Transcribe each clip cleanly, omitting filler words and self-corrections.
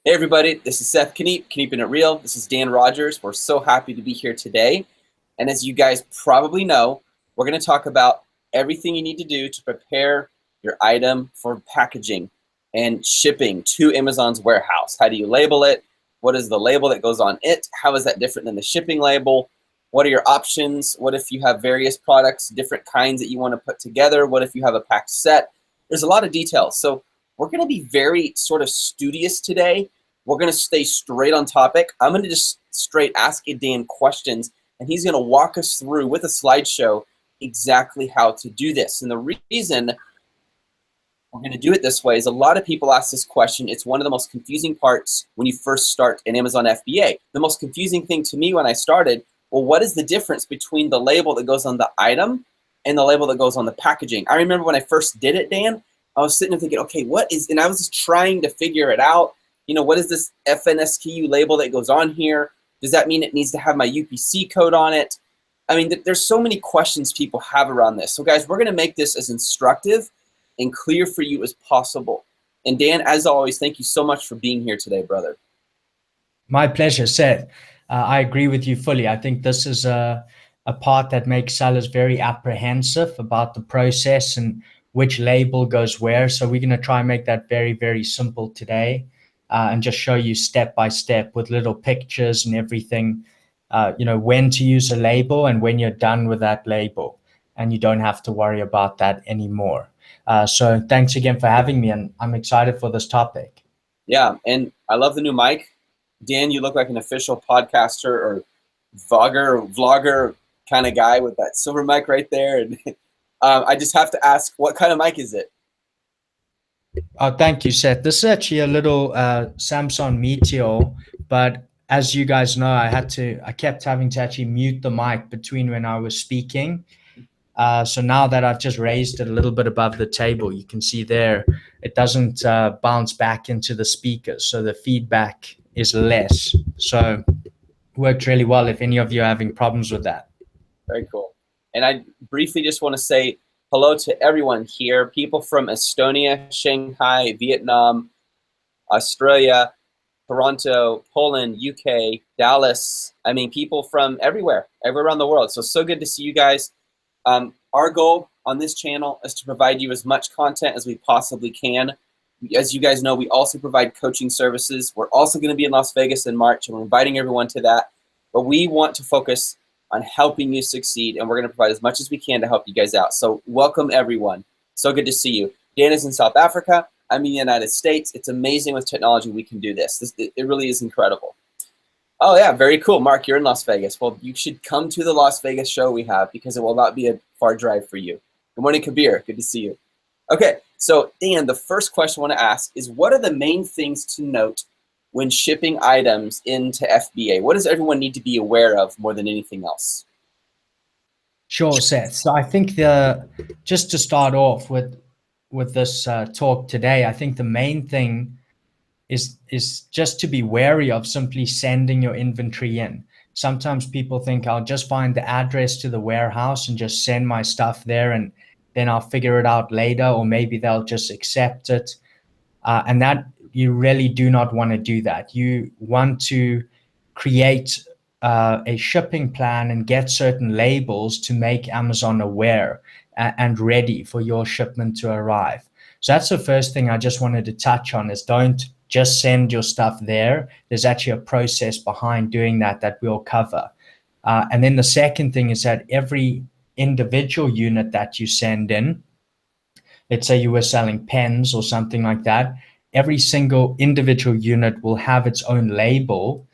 Hey everybody, this is Seth Keeping It Real. This is Dan Rogers. We're so happy to be here today. And as you guys probably know, we're going to talk about everything you need to do to prepare your item for packaging and shipping to Amazon's warehouse. How do you label it? What is the label that goes on it? How is that different than the shipping label? What are your options? What if you have various products, different kinds that you want to put together? What if you have a packed set? There's a lot of details. So we're going to be very sort of studious today. We're going to stay straight on topic. I'm going to just straight ask Dan questions, and he's going to walk us through with a slideshow exactly how to do this. And the reason we're going to do it this way is a lot of people ask this question. It's one of the most confusing parts when you first start an Amazon FBA. The most confusing thing to me when I started, well, what is the difference between the label that goes on the item and the label that goes on the packaging? I remember when I first did it, Dan, I was sitting there thinking, okay, what is, and I was just trying to figure it out. You know, what is this FNSKU label that goes on here? Does that mean it needs to have my UPC code on it? I mean, there's so many questions people have around this. So guys, we're gonna make this as instructive and clear for you as possible. And Dan, as always, thank you so much for being here today, brother. My pleasure, Seth. I agree with you fully. I think this is a part that makes sellers very apprehensive about the process and which label goes where. So we're going to try and make that very, very simple today and just show you step by step with little pictures and everything, when to use a label and when you're done with that label. And you don't have to worry about that anymore. So thanks again for having me, and I'm excited for this topic. Yeah, and I love the new mic. Dan, you look like an official podcaster or vlogger kind of guy with that silver mic right there. And I just have to ask, what kind of mic is it? Oh, thank you, Seth. This is actually a little Samsung Meteor, but as you guys know, I kept having to actually mute the mic between when I was speaking. So now that I've just raised it a little bit above the table, you can see there, it doesn't bounce back into the speakers. So the feedback is less. So worked really well if any of you are having problems with that. Very cool. And I briefly just want to say hello to everyone here. People from Estonia, Shanghai, Vietnam, Australia, Toronto, Poland, UK, Dallas. I mean, people from everywhere around the world. So good to see you guys. Our goal on this channel is to provide you as much content as we possibly can. As you guys know, we also provide coaching services. We're also going to be in Las Vegas in March, and we're inviting everyone to that. But we want to focus on helping you succeed, and we're going to provide as much as we can to help you guys out. So welcome, everyone. So good to see you. Dan is in South Africa. I'm in the United States. It's amazing with technology we can do this. It really is incredible. Oh, yeah, very cool. Mark, you're in Las Vegas. Well, you should come to the Las Vegas show we have because it will not be a far drive for you. Good morning, Kabir. Good to see you. Okay, so Dan, the first question I want to ask is, what are the main things to note when shipping items into FBA? What does everyone need to be aware of more than anything else? Sure, Seth. So I think just to start off with this talk today, I think the main thing is just to be wary of simply sending your inventory in. Sometimes people think I'll just find the address to the warehouse and just send my stuff there, and then I'll figure it out later, or maybe they'll just accept it. And that you really do not want to do that. You want to create a shipping plan and get certain labels to make Amazon aware and ready for your shipment to arrive. So that's the first thing I just wanted to touch on, is don't just send your stuff there. There's actually a process behind doing that we'll cover. And then the second thing is that every individual unit that you send in, let's say you were selling pens or something like that, every single individual unit will have its own label,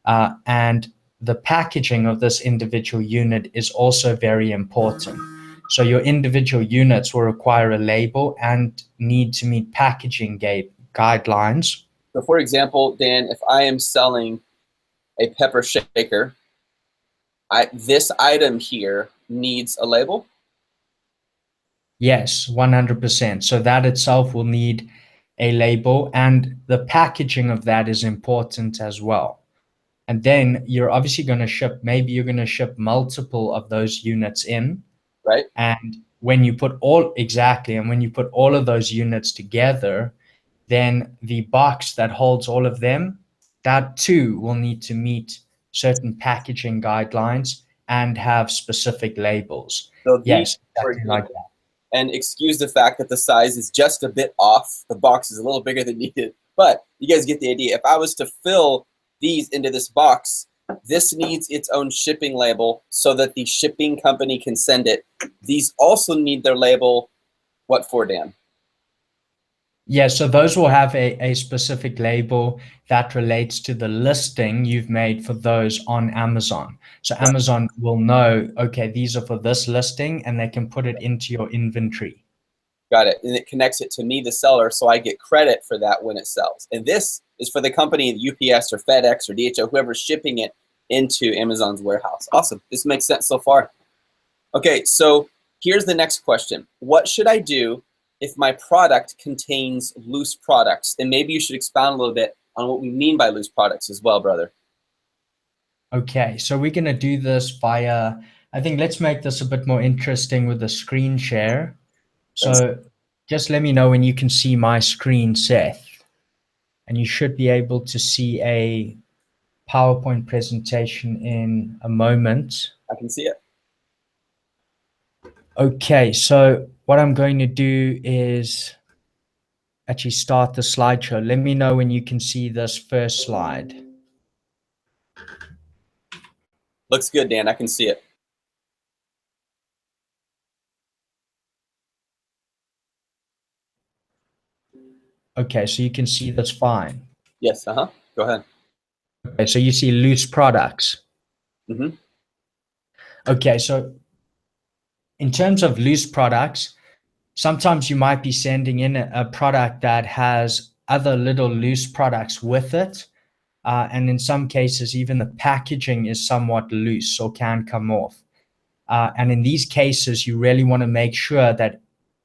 and the packaging of this individual unit is also very important. So your individual units will require a label and need to meet packaging guidelines. So for example, Dan, if I am selling a pepper shaker, this item here needs a label? Yes, 100%. So that itself will need a label, and the packaging of that is important as well. And then you're obviously going to ship, maybe you're going to ship multiple of those units in. Right. And when you put all of those units together, then the box that holds all of them, that too will need to meet certain packaging guidelines and have specific labels. So these, Yes, for exactly like example, that. and excuse the fact that the size is just a bit off. The box is a little bigger than needed, but you guys get the idea. If I was to fill these into this box, this needs its own shipping label so that the shipping company can send it. These also need their label. What for, Dan? Yeah, so those will have a specific label that relates to the listing you've made for those on Amazon. So Right. Amazon will know, okay, these are for this listing, and they can put it into your inventory. Got it. And it connects it to me, the seller, so I get credit for that when it sells. And this is for the company, UPS or FedEx or DHL, whoever's shipping it into Amazon's warehouse. Awesome. This makes sense so far. Okay, so here's the next question. What should I do if my product contains loose products? And maybe you should expound a little bit on what we mean by loose products as well, brother. Okay, so we're going to do this via, I think let's make this a bit more interesting with the screen share. Thanks. So just let me know when you can see my screen, Seth. And you should be able to see a PowerPoint presentation in a moment. I can see it. Okay, so what I'm going to do is actually start the slideshow. Let me know when you can see this first slide. Looks good, Dan. I can see it. Okay, so you can see that's fine. Yes, Go ahead. Okay, so you see loose products. Mm-hmm. Okay, so in terms of loose products, sometimes you might be sending in a product that has other little loose products with it. And in some cases, even the packaging is somewhat loose or can come off. And in these cases, you really want to make sure that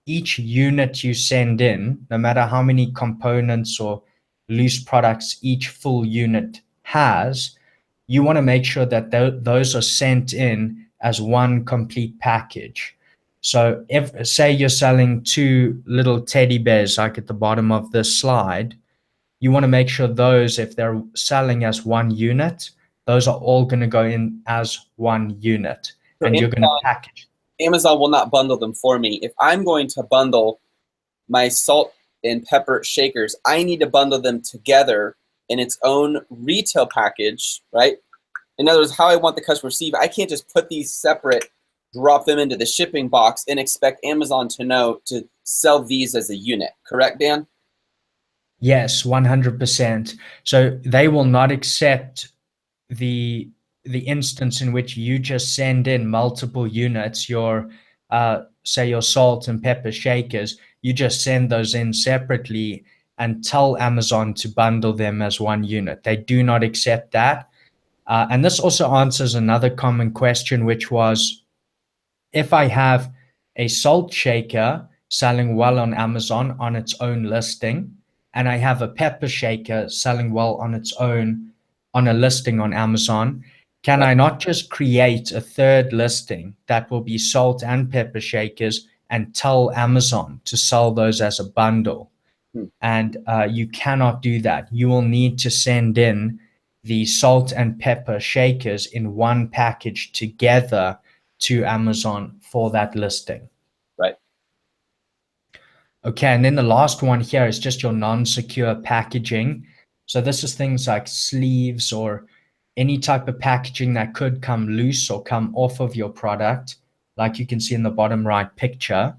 each unit you send in, no matter how many components or loose products each full unit has, you want to make sure that those are sent in as one complete package. So if, say you're selling two little teddy bears like at the bottom of this slide, you want to make sure those, if they're selling as one unit, those are all going to go in as one unit, So and you're going to package. Amazon will not bundle them for me. If I'm going to bundle my salt and pepper shakers, I need to bundle them together in its own retail package, right? In other words, how I want the customer to receive. I can't just put these separate, drop them into the shipping box, and expect Amazon to know to sell these as a unit. Correct, Dan? Yes, 100%. So they will not accept the instance in which you just send in multiple units, your say your salt and pepper shakers, you just send those in separately and tell Amazon to bundle them as one unit. They do not accept that. And this also answers another common question, which was, if I have a salt shaker selling well on Amazon on its own listing, and I have a pepper shaker selling well on its own on a listing on Amazon, can I not just create a third listing that will be salt and pepper shakers and tell Amazon to sell those as a bundle? Hmm. And you cannot do that. You will need to send in the salt and pepper shakers in one package together to Amazon for that listing. Right. Okay, and then the last one here is just your non-secure packaging. So this is things like sleeves or any type of packaging that could come loose or come off of your product, like you can see in the bottom right picture.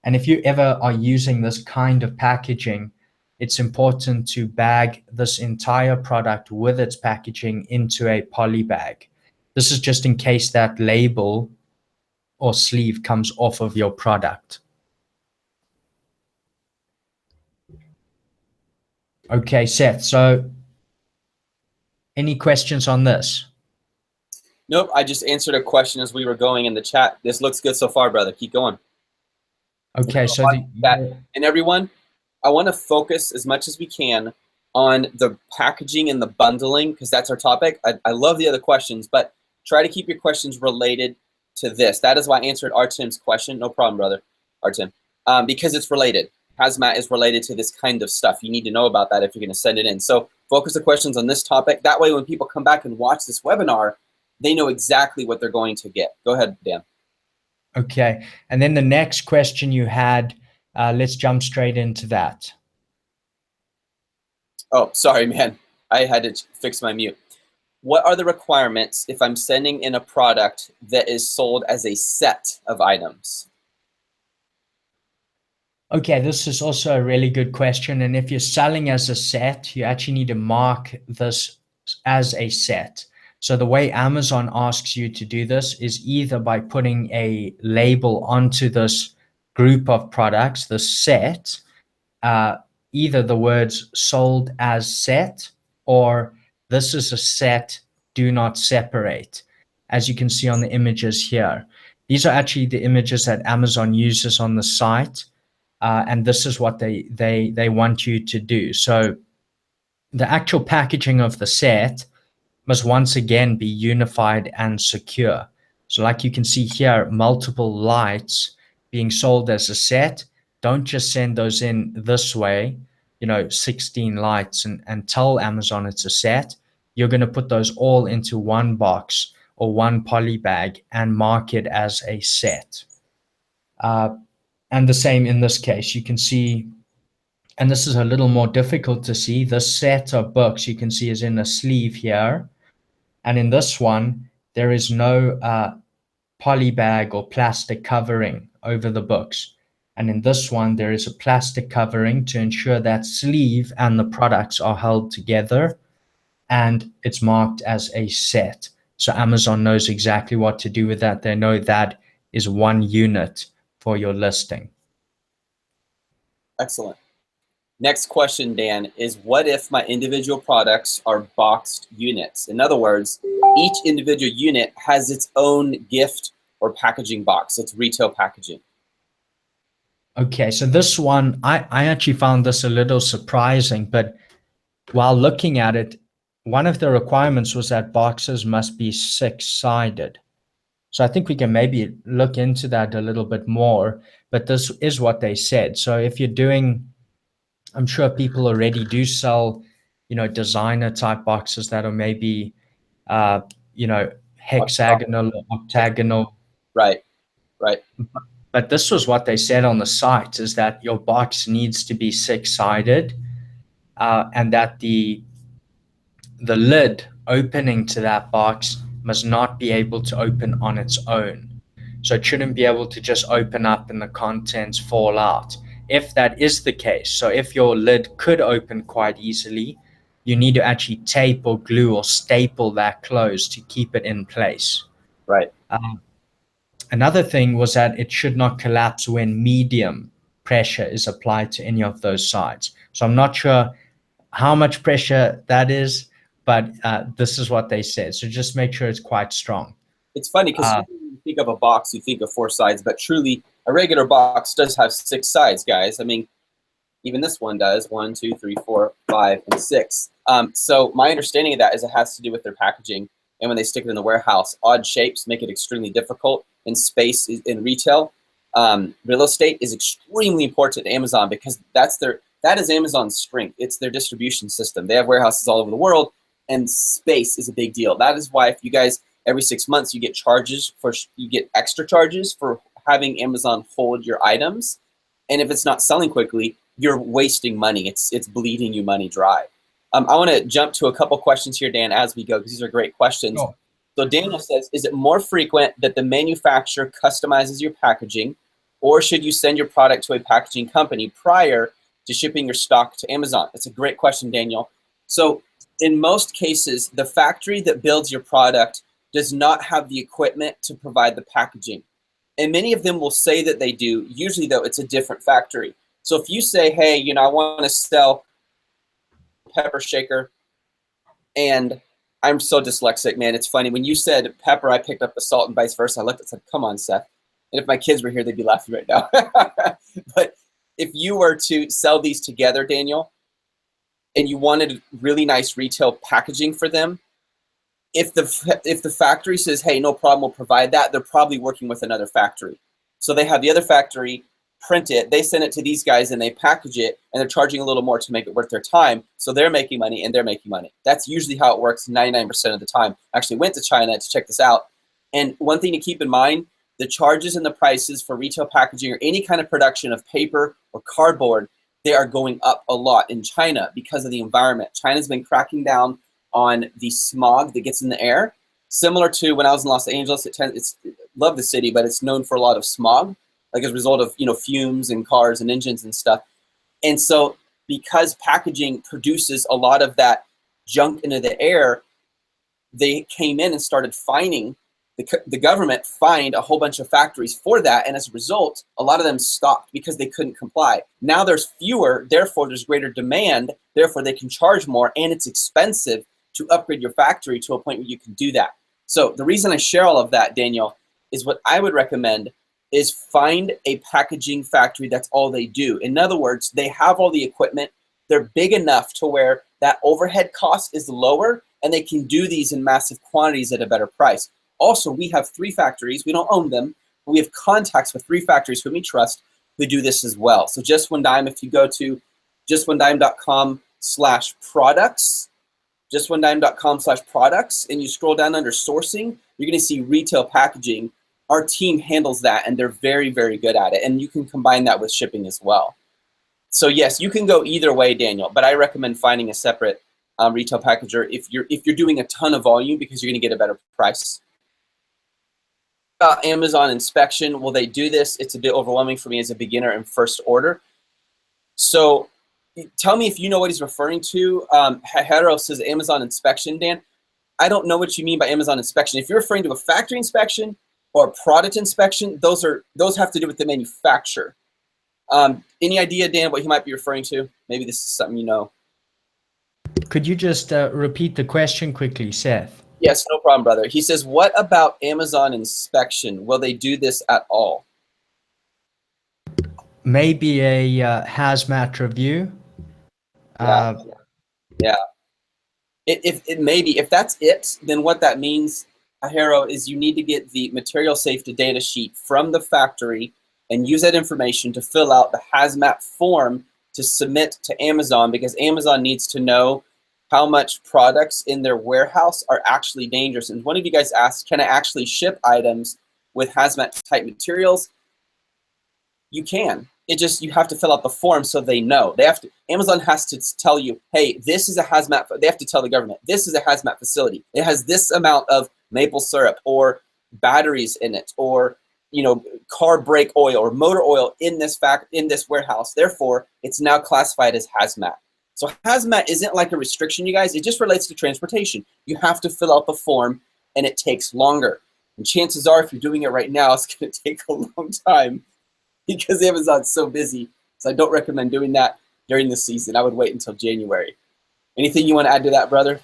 And if you ever are using this kind of packaging, it's important to bag this entire product with its packaging into a poly bag. This is just in case that label or sleeve comes off of your product. Okay, Seth, so any questions on this? Nope, I just answered a question as we were going in the chat. This looks good so far, brother. Keep going. Okay, so And everyone, I want to focus as much as we can on the packaging and the bundling, because that's our topic. I love the other questions, but try to keep your questions related to this. That is why I answered Artem's question. No problem, brother, Artem, because it's related. hazmat is related to this kind of stuff. You need to know about that if you're going to send it in. So focus the questions on this topic. That way when people come back and watch this webinar, they know exactly what they're going to get. Go ahead, Dan. Okay. And then the next question you had, let's jump straight into that. Oh, sorry, man. I had to fix my mute. What are the requirements if I'm sending in a product that is sold as a set of items? Okay, this is also a really good question. And if you're selling as a set, you actually need to mark this as a set. So the way Amazon asks you to do this is either by putting a label onto this group of products, the set, either the words sold as set or this is a set, do not separate. As you can see on the images here, these are actually the images that Amazon uses on the site. And this is what they want you to do. So the actual packaging of the set must once again be unified and secure. So like you can see here, multiple lights being sold as a set. Don't just send those in this way, 16 lights and tell Amazon it's a set. You're going to put those all into one box or one poly bag and mark it as a set. And the same in this case, you can see, and this is a little more difficult to see, the set of books you can see is in a sleeve here. And in this one, there is no poly bag or plastic covering over the books. And in this one, there is a plastic covering to ensure that sleeve and the products are held together, and it's marked as a set. So Amazon knows exactly what to do with that. They know that is one unit for your listing. Excellent. Next question, Dan, is what if my individual products are boxed units? In other words, each individual unit has its own gift or packaging box. It's retail packaging. Okay, so this one, I actually found this a little surprising, but while looking at it, one of the requirements was that boxes must be 6-sided. So I think we can maybe look into that a little bit more, but this is what they said. So if you're doing, I'm sure people already do sell, designer type boxes that are maybe, hexagonal or octagonal. Right, right. But this was what they said on the site, is that your box needs to be 6-sided, and that the lid opening to that box must not be able to open on its own. So it shouldn't be able to just open up and the contents fall out. If that is the case, so if your lid could open quite easily, you need to actually tape or glue or staple that closed to keep it in place. Right. Another thing was that it should not collapse when medium pressure is applied to any of those sides. So I'm not sure how much pressure that is, but this is what they said. So just make sure it's quite strong. It's funny because when you think of a box, you think of 4 sides, but truly a regular box does have 6 sides, guys. I mean, even this one does 1, 2, 3, 4, 5, and 6. So my understanding of that is it has to do with their packaging. And when they stick it in the warehouse, odd shapes make it extremely difficult. And space in retail, real estate is extremely important to Amazon because that is Amazon's strength. It's their distribution system. They have warehouses all over the world, and space is a big deal. That is why if you guys every 6 months you get extra charges for having Amazon hold your items, and if it's not selling quickly, you're wasting money. It's bleeding you money dry. I want to jump to a couple questions here, Dan, as we go, because these are great questions. Oh. So Daniel says, is it more frequent that the manufacturer customizes your packaging, or should you send your product to a packaging company prior to shipping your stock to Amazon? That's a great question, Daniel. So in most cases, the factory that builds your product does not have the equipment to provide the packaging. And many of them will say that they do. Usually, though, it's a different factory. So if you say, hey, I want to sell pepper shaker, and I'm so dyslexic, man. It's funny. When you said pepper, I picked up the salt and vice versa. I looked and said, come on, Seth. And if my kids were here, they'd be laughing right now. But if you were to sell these together, Daniel, and you wanted really nice retail packaging for them, if the factory says, hey, no problem, we'll provide that, they're probably working with another factory. So they have the other factory print it, they send it to these guys and they package it, and they're charging a little more to make it worth their time. So they're making money and they're making money. That's usually how it works 99% of the time. I actually went to China to check this out. And one thing to keep in mind, the charges and the prices for retail packaging or any kind of production of paper or cardboard, they are going up a lot in China because of the environment. China's been cracking down on the smog that gets in the air. Similar to when I was in Los Angeles, love the city, but it's known for a lot of smog, like as a result of fumes and cars and engines and stuff. And so because packaging produces a lot of that junk into the air, they came in and started fining, the government fined a whole bunch of factories for that, and as a result, a lot of them stopped because they couldn't comply. Now there's fewer, therefore there's greater demand, therefore they can charge more, and it's expensive to upgrade your factory to a point where you can do that. So the reason I share all of that, Daniel, is what I would recommend is find a packaging factory that's all they do. In other words, they have all the equipment, they're big enough to where that overhead cost is lower, and they can do these in massive quantities at a better price. Also, we have 3 factories. We don't own them, but we have contacts with 3 factories whom we trust who do this as well. So Just One Dime, if you go to justonedime.com/products, justonedime.com/products, and you scroll down under sourcing, you're going to see retail packaging. Our team handles that, and they're very, very good at it. And you can combine that with shipping as well. So yes, you can go either way, Daniel, but I recommend finding a separate retail packager if you're doing a ton of volume, because you're going to get a better price. Amazon inspection, will they do this? It's a bit overwhelming for me as a beginner and first order. So tell me if you know what he's referring to. Hero says Amazon inspection, Dan. I don't know what you mean by Amazon inspection. If you're referring to a factory inspection or a product inspection, those have to do with the manufacturer. Any idea, Dan, what he might be referring to? Maybe this is something you know. Could you just repeat the question quickly, Seth? Yes, no problem, brother. He says, what about Amazon inspection? Will they do this at all? Maybe a hazmat review. Yeah. If that's it, then what that means, Hero, is you need to get the material safety data sheet from the factory and use that information to fill out the hazmat form to submit to Amazon, because Amazon needs to know how much products in their warehouse are actually dangerous. And one of you guys asked, can I actually ship items with hazmat type materials? You can. You have to fill out the form so they know. Amazon has to tell you, hey, this is a hazmat. They have to tell the government, this is a hazmat facility. It has this amount of maple syrup or batteries in it, or car brake oil or motor oil in this warehouse. Therefore, it's now classified as hazmat. So hazmat isn't like a restriction, you guys. It just relates to transportation. You have to fill out the form, and it takes longer. And chances are, if you're doing it right now, it's going to take a long time because Amazon's so busy. So I don't recommend doing that during the season. I would wait until January. Anything you want to add to that, brother?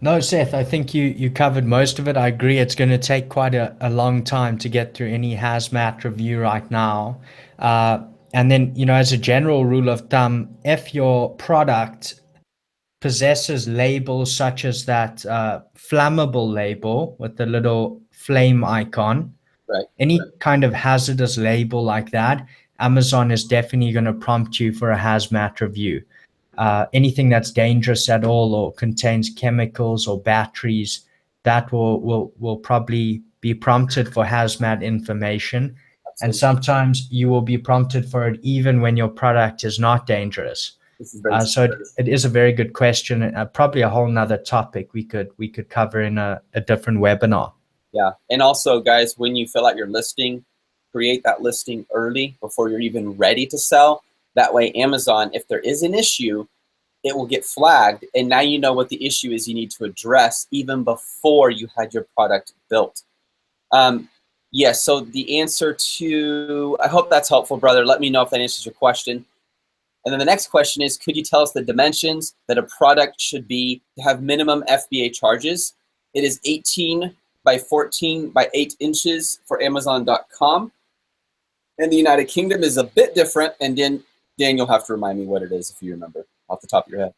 No, Seth, I think you covered most of it. I agree. It's going to take quite a long time to get through any hazmat review right now. And then, as a general rule of thumb, if your product possesses labels such as that flammable label with the little flame icon, right, any kind of hazardous label like that, Amazon is definitely going to prompt you for a hazmat review. Anything that's dangerous at all or contains chemicals or batteries, that will probably be prompted for hazmat information. Absolutely. And sometimes you will be prompted for it even when your product is not dangerous. So it is a very good question, probably a whole nother topic we could cover in a different webinar. Yeah, and also, guys, when you fill out your listing, create that listing early before you're even ready to sell. That way, Amazon, if there is an issue, it will get flagged, and now you know what the issue is you need to address even before you had your product built. Yes, so the answer to, I hope that's helpful, brother. Let me know if that answers your question. And then the next question is, could you tell us the dimensions that a product should be to have minimum FBA charges? It is 18 by 14 by 8 inches for Amazon.com. And the United Kingdom is a bit different, and then Dan, you'll have to remind me what it is if you remember off the top of your head.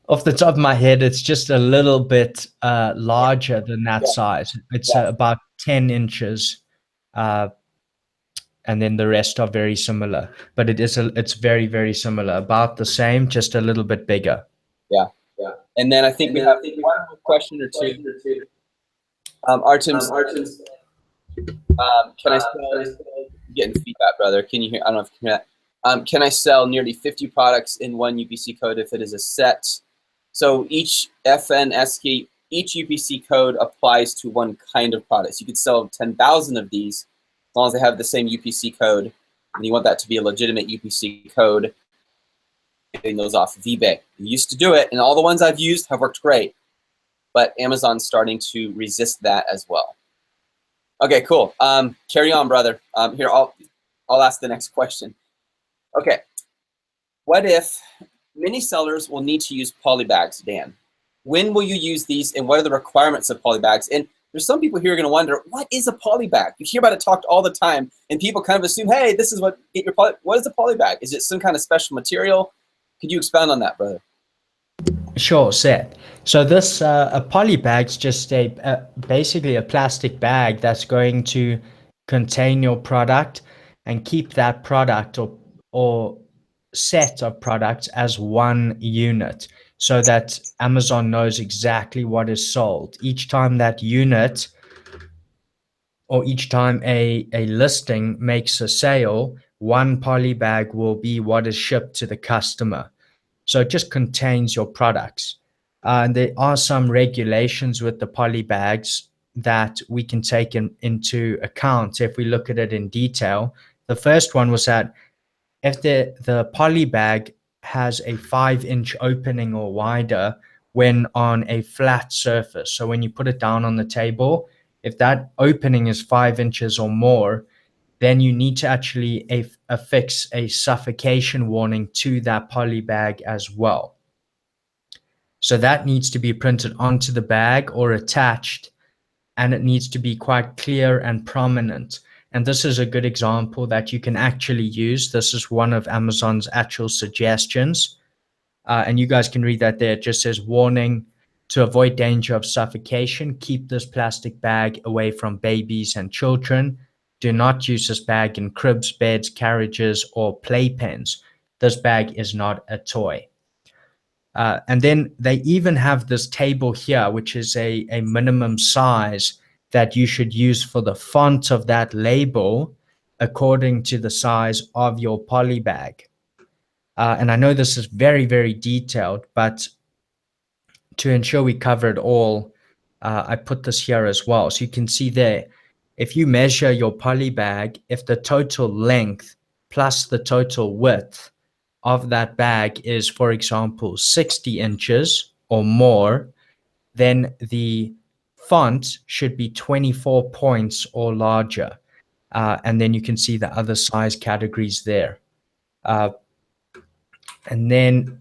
Off the top of my head, it's just a little bit larger than that size. It's about 10 inches. and then the rest are very similar. But it's very, very similar, about the same, just a little bit bigger. Yeah. And then I think we have one more question or two. Artem said, can I sell, getting feedback, brother. Can you hear? I don't know if you can hear that. Can I sell nearly 50 products in one UPC code if it is a set? So each FNSK, each UPC code applies to one kind of products. You could sell 10,000 of these as long as they have the same UPC code, and you want that to be a legitimate UPC code. Getting those off of eBay. We used to do it, and all the ones I've used have worked great, but Amazon's starting to resist that as well. Okay, cool. Carry on, brother. Here, I'll ask the next question. Okay, what if many sellers will need to use polybags, Dan? When will you use these, and what are the requirements of polybags? And there's some people here are going to wonder, what is a polybag? You hear about it talked all the time, and people kind of assume, hey, this is what is a polybag? Is it some kind of special material? Could you expound on that, brother? Sure, Seth. So this a poly bag's just basically a plastic bag that's going to contain your product and keep that product or set of products as one unit, so that Amazon knows exactly what is sold. Each time that unit, or each time a listing makes a sale, one poly bag will be what is shipped to the customer. So it just contains your products. And there are some regulations with the poly bags that we can take into account if we look at it in detail. The first one was that if the poly bag has a 5-inch opening or wider when on a flat surface, so when you put it down on the table, if that opening is 5 inches or more, then you need to actually affix a suffocation warning to that poly bag as well. So that needs to be printed onto the bag or attached, and it needs to be quite clear and prominent. And this is a good example that you can actually use. This is one of Amazon's actual suggestions. And you guys can read that there. It just says, warning, to avoid danger of suffocation, keep this plastic bag away from babies and children. Do not use this bag in cribs, beds, carriages, or playpens. This bag is not a toy. And then they even have this table here, which is a minimum size that you should use for the font of that label according to the size of your poly bag. And I know this is very, very detailed, but to ensure we cover it all, I put this here as well. So you can see there, if you measure your poly bag, if the total length plus the total width of that bag is, for example, 60 inches or more, then the font should be 24 points or larger. And then you can see the other size categories there. And then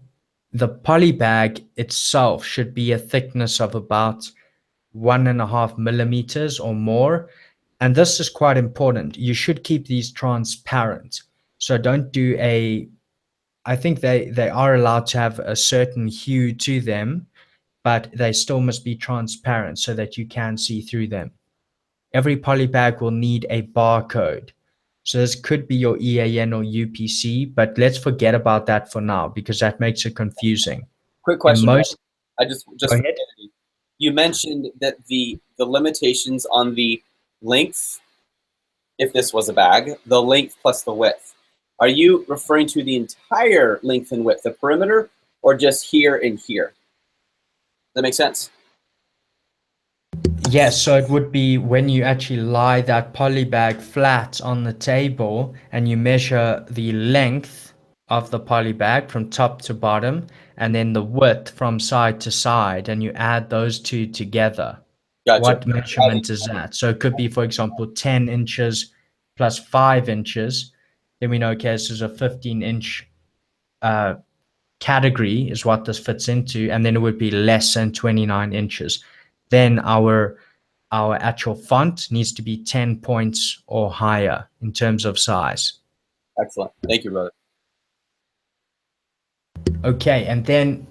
the poly bag itself should be a thickness of about 1.5 millimeters or more. And this is quite important. You should keep these transparent. So don't do I think they are allowed to have a certain hue to them, but they still must be transparent so that you can see through them. Every poly bag will need a barcode. So this could be your EAN or UPC, but let's forget about that for now because that makes it confusing. Quick question. I just go ahead. You mentioned that the limitations on the length, if this was a bag, the length plus the width. Are you referring to the entire length and width, the perimeter, or just here and here? Does that make sense? Yes, so it would be when you actually lie that poly bag flat on the table and you measure the length of the poly bag from top to bottom and then the width from side to side, and you add those two together. Gotcha. What measurement is that? So it could be, for example, 10 inches plus 5 inches. Then we know, okay, this is a 15-inch category is what this fits into, and then it would be less than 29 inches. Then our actual font needs to be 10 points or higher in terms of size. Excellent. Thank you, brother. Okay, and then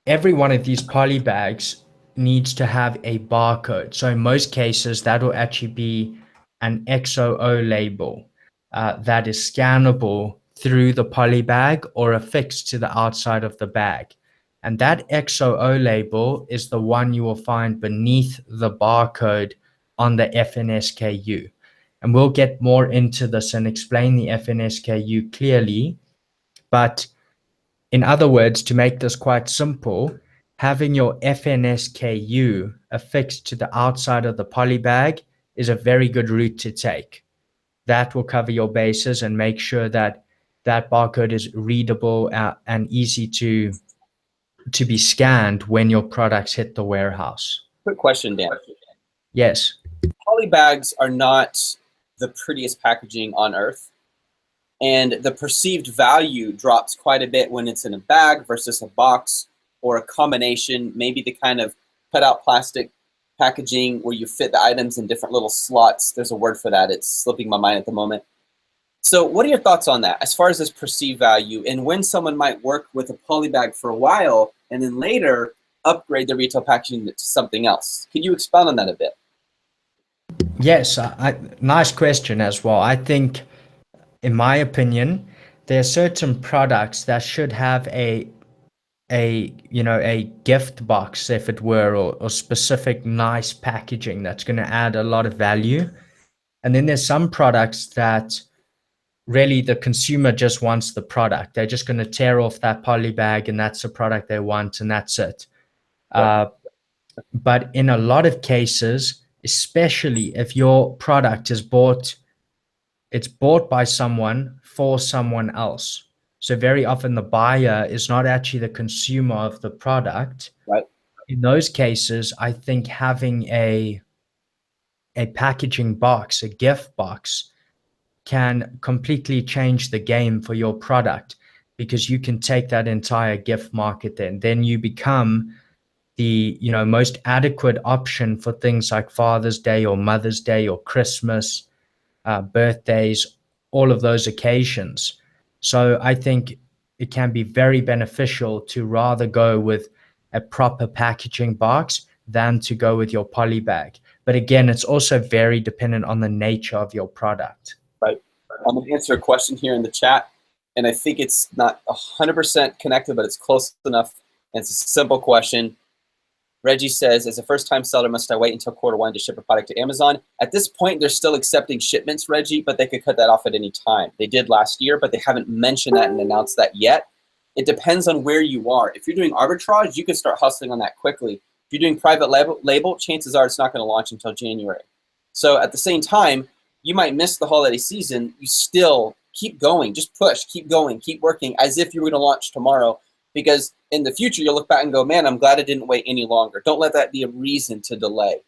every one of these poly bags needs to have a barcode. So in most cases, that will actually be an XOO label. that is scannable through the poly bag or affixed to the outside of the bag. And that XOO label is the one you will find beneath the barcode on the FNSKU. And we'll get more into this and explain the FNSKU clearly. But in other words, to make this quite simple, having your FNSKU affixed to the outside of the poly bag is a very good route to take. That will cover your bases and make sure that that barcode is readable and easy to be scanned when your products hit the warehouse. Quick question, Dan. Yes. Poly bags are not the prettiest packaging on earth, and the perceived value drops quite a bit when it's in a bag versus a box or a combination, maybe the kind of cutout plastic packaging where you fit the items in different little slots. There's a word for that. It's slipping my mind at the moment. So what are your thoughts on that as far as this perceived value, and when someone might work with a poly bag for a while and then later upgrade the retail packaging to something else? Can you expound on that a bit? Yes, nice question as well. I think, in my opinion, there are certain products that should have a gift box, if it were, or specific nice packaging that's going to add a lot of value. And then there's some products that really the consumer just wants the product. They're just going to tear off that poly bag and that's the product they want and that's it. But in a lot of cases, especially if your product is bought, it's bought by someone for someone else. So very often the buyer is not actually the consumer of the product. Right. In those cases, I think having a packaging box, a gift box, can completely change the game for your product, because you can take that entire gift market then you become the most adequate option for things like Father's Day or Mother's Day or Christmas, birthdays, all of those occasions. So I think it can be very beneficial to rather go with a proper packaging box than to go with your poly bag. But again, it's also very dependent on the nature of your product. Right. I'm going to answer a question here in the chat, and I think it's not 100% connected, but it's close enough, and it's a simple question. Reggie says, as a first-time seller, must I wait until Q1 to ship a product to Amazon? At this point, they're still accepting shipments, Reggie, but they could cut that off at any time. They did last year, but they haven't mentioned that and announced that yet. It depends on where you are. If you're doing arbitrage, you can start hustling on that quickly. If you're doing private label, chances are it's not going to launch until January. So at the same time, you might miss the holiday season. You still keep going. Just push. Keep going. Keep working as if you were going to launch tomorrow. Because in the future, you'll look back and go, man, I'm glad I didn't wait any longer. Don't let that be a reason to delay.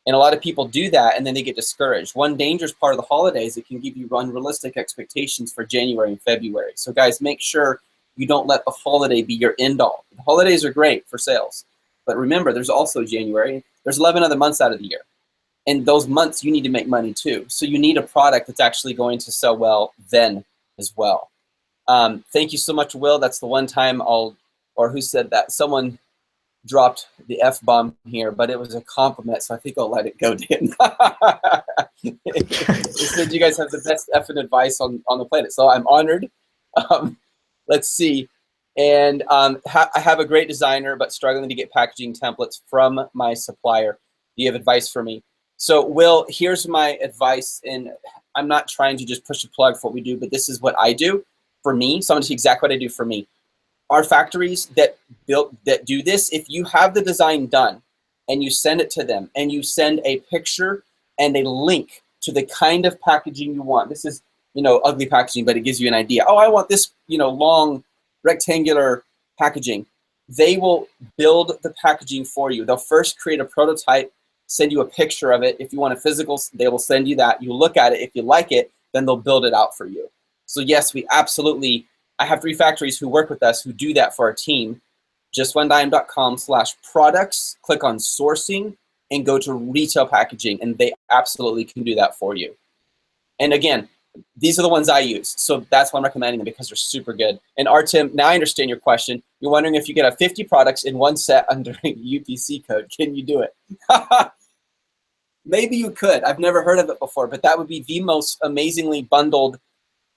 And a lot of people do that, and then they get discouraged. One dangerous part of the holidays, it can give you unrealistic expectations for January and February. So guys, make sure you don't let the holiday be your end all. The holidays are great for sales. But remember, there's also January. There's 11 other months out of the year. And those months, you need to make money too. So you need a product that's actually going to sell well then as well. Thank you so much, Will. That's the one time or who said that? Someone dropped the F-bomb here, but it was a compliment, so I think I'll let it go, Dan. He said you guys have the best effing advice on the planet, so I'm honored. Let's see. And I have a great designer, but struggling to get packaging templates from my supplier. Do you have advice for me? So, Will, here's my advice, and I'm not trying to just push a plug for what we do, but this is what I do for me. So I'm going to see exactly what I do for me. Our factories that do this, if you have the design done and you send it to them and you send a picture and a link to the kind of packaging you want. This is, ugly packaging, but it gives you an idea. Oh, I want this, long rectangular packaging. They will build the packaging for you. They'll first create a prototype, send you a picture of it. If you want a physical, they will send you that. You look at it. If you like it, then they'll build it out for you. So yes, I have 3 factories who work with us who do that for our team. justonedime.com/products, click on sourcing and go to retail packaging, and they absolutely can do that for you. And again, these are the ones I use. So that's why I'm recommending them, because they're super good. And Artem, now I understand your question. You're wondering if you could have 50 products in one set under a UPC code. Can you do it? Maybe you could. I've never heard of it before, but that would be the most amazingly bundled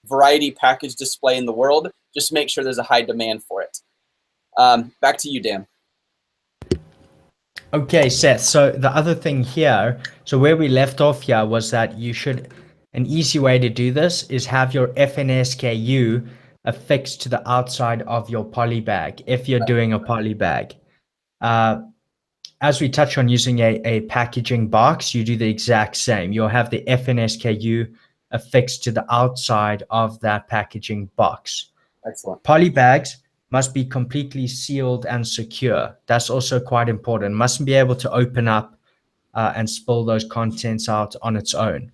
variety package display in the world. Just make sure there's a high demand for it. Back to you, Dan. Okay, Seth. So the other thing here, so where we left off here was that an easy way to do this is have your FNSKU affixed to the outside of your poly bag if you're doing a poly bag. As we touch on using a packaging box, you do the exact same. You'll have the FNSKU affixed to the outside of that packaging box. Excellent. Poly bags must be completely sealed and secure. That's also quite important. Mustn't be able to open up and spill those contents out on its own.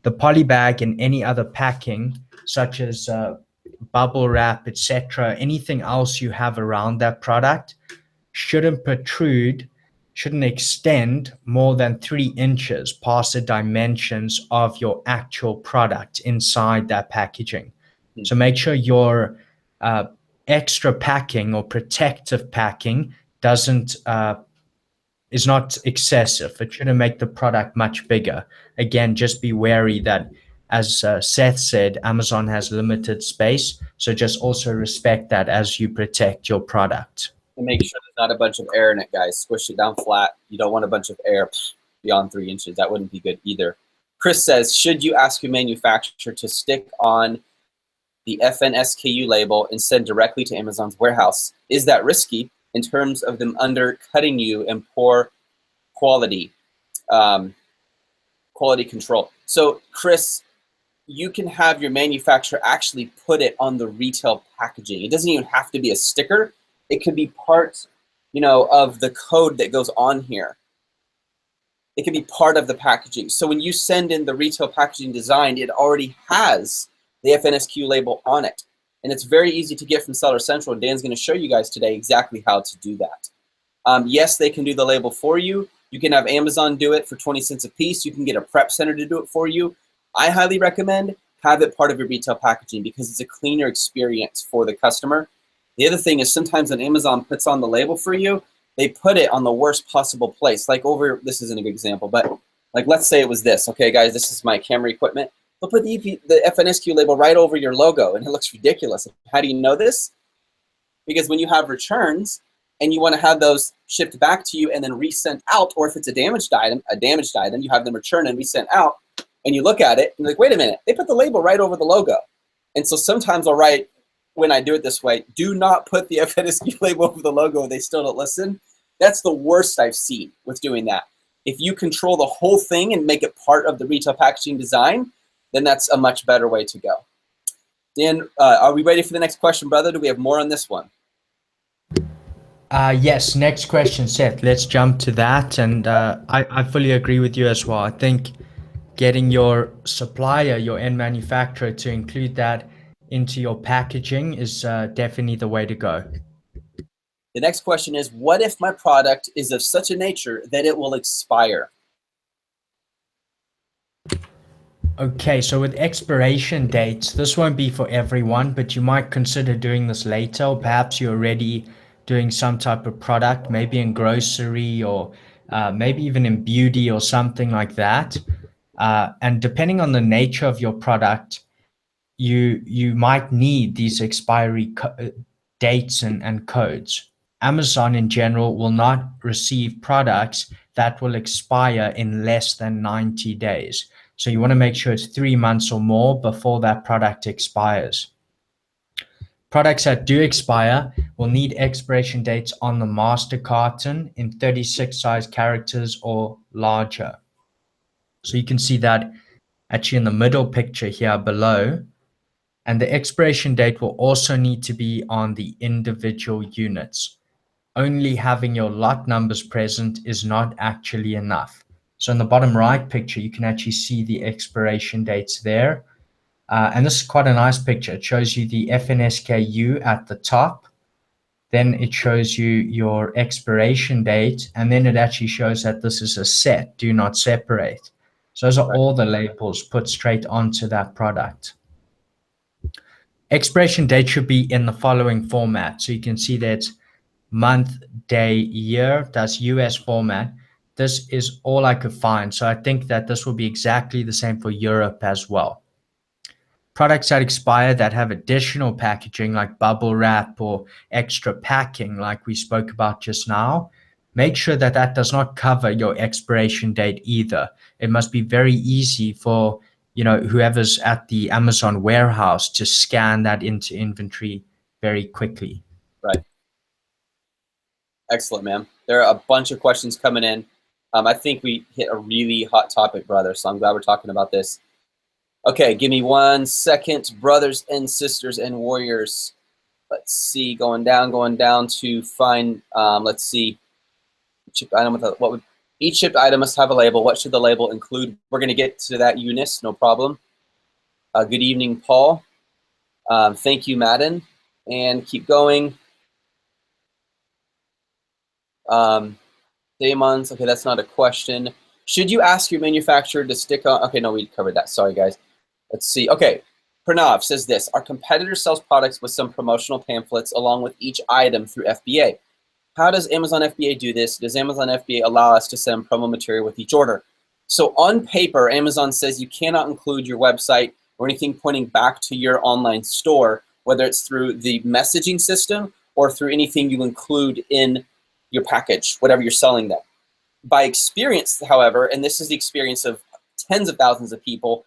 The poly bag and any other packing, such as bubble wrap, etc., anything else you have around that product, shouldn't extend more than 3 inches past the dimensions of your actual product inside that packaging. So make sure your extra packing or protective packing is not excessive. It shouldn't make the product much bigger. Again, just be wary that, as Seth said, Amazon has limited space. So just also respect that as you protect your product. And make sure there's not a bunch of air in it, guys. Squish it down flat. You don't want a bunch of air beyond 3 inches. That wouldn't be good either. Chris says, should you ask your manufacturer to stick on the FNSKU label and send directly to Amazon's warehouse? Is that risky in terms of them undercutting you in poor quality control? So, Chris, you can have your manufacturer actually put it on the retail packaging. It doesn't even have to be a sticker. It could be part, of the code that goes on here. It can be part of the packaging. So when you send in the retail packaging design, it already has the FNSKU label on it. And it's very easy to get from Seller Central. Dan's going to show you guys today exactly how to do that. Yes, they can do the label for you. You can have Amazon do it for 20 cents a piece. You can get a prep center to do it for you. I highly recommend have it part of your retail packaging because it's a cleaner experience for the customer. The other thing is sometimes when Amazon puts on the label for you, they put it on the worst possible place. Like this isn't a good example, but like let's say it was this. Okay, guys, this is my camera equipment. They'll put the FNSKU label right over your logo, and it looks ridiculous. How do you know this? Because when you have returns and you want to have those shipped back to you and then resent out, or if it's a damaged item, you have them returned and resent out, and you look at it and you're like, wait a minute, they put the label right over the logo. And so sometimes I'll write, when I do it this way, do not put the FNSKU label over the logo. They still don't listen. That's the worst I've seen with doing that. If you control the whole thing and make it part of the retail packaging design, then that's a much better way to go. Dan, are we ready for the next question, brother? Do we have more on this one? Yes, next question, Seth. Let's jump to that. And I fully agree with you as well. I think getting your supplier, your end manufacturer, to include that into your packaging is definitely the way to go. The next question is, what if my product is of such a nature that it will expire? Okay, so with expiration dates, this won't be for everyone, but you might consider doing this later. Or perhaps you're already doing some type of product, maybe in grocery or maybe even in beauty or something like that. And depending on the nature of your product, you might need these expiry dates and codes. Amazon in general will not receive products that will expire in less than 90 days. So you want to make sure it's 3 months or more before that product expires. Products that do expire will need expiration dates on the master carton in 36 size characters or larger. So you can see that actually in the middle picture here below. And the expiration date will also need to be on the individual units. Only having your lot numbers present is not actually enough. So in the bottom right picture, you can actually see the expiration dates there. And this is quite a nice picture. It shows you the FNSKU at the top. Then it shows you your expiration date. And then it actually shows that this is a set, do not separate. So those are all the labels put straight onto that product. Expiration date should be in the following format. So you can see that month, day, year, that's US format. this is all I could find. So I think that this will be exactly the same for Europe as well. Products that expire that have additional packaging like bubble wrap or extra packing like we spoke about just now, make sure that that does not cover your expiration date either. It must be very easy for whoever's at the Amazon warehouse to scan that into inventory very quickly. Right. Excellent, man. There are a bunch of questions coming in. I think we hit a really hot topic, brother, so I'm glad we're talking about this. Okay, give me 1 second, brothers and sisters and warriors. Let's see, going down to find, let's see, shipped item with what would each shipped item must have a label. What should the label include? We're going to get to that, Eunice, no problem. Good evening, Paul. Thank you, Madden, and keep going. Damon's, okay, that's not a question. Should you ask your manufacturer to stick on? Okay, no, we covered that. Sorry, guys. Let's see. Okay, Pranav says this. Our competitor sells products with some promotional pamphlets along with each item through FBA. How does Amazon FBA do this? Does Amazon FBA allow us to send promo material with each order? So on paper, Amazon says you cannot include your website or anything pointing back to your online store, whether it's through the messaging system or through anything you include in your package, whatever you're selling them. By experience, however, and this is the experience of tens of thousands of people,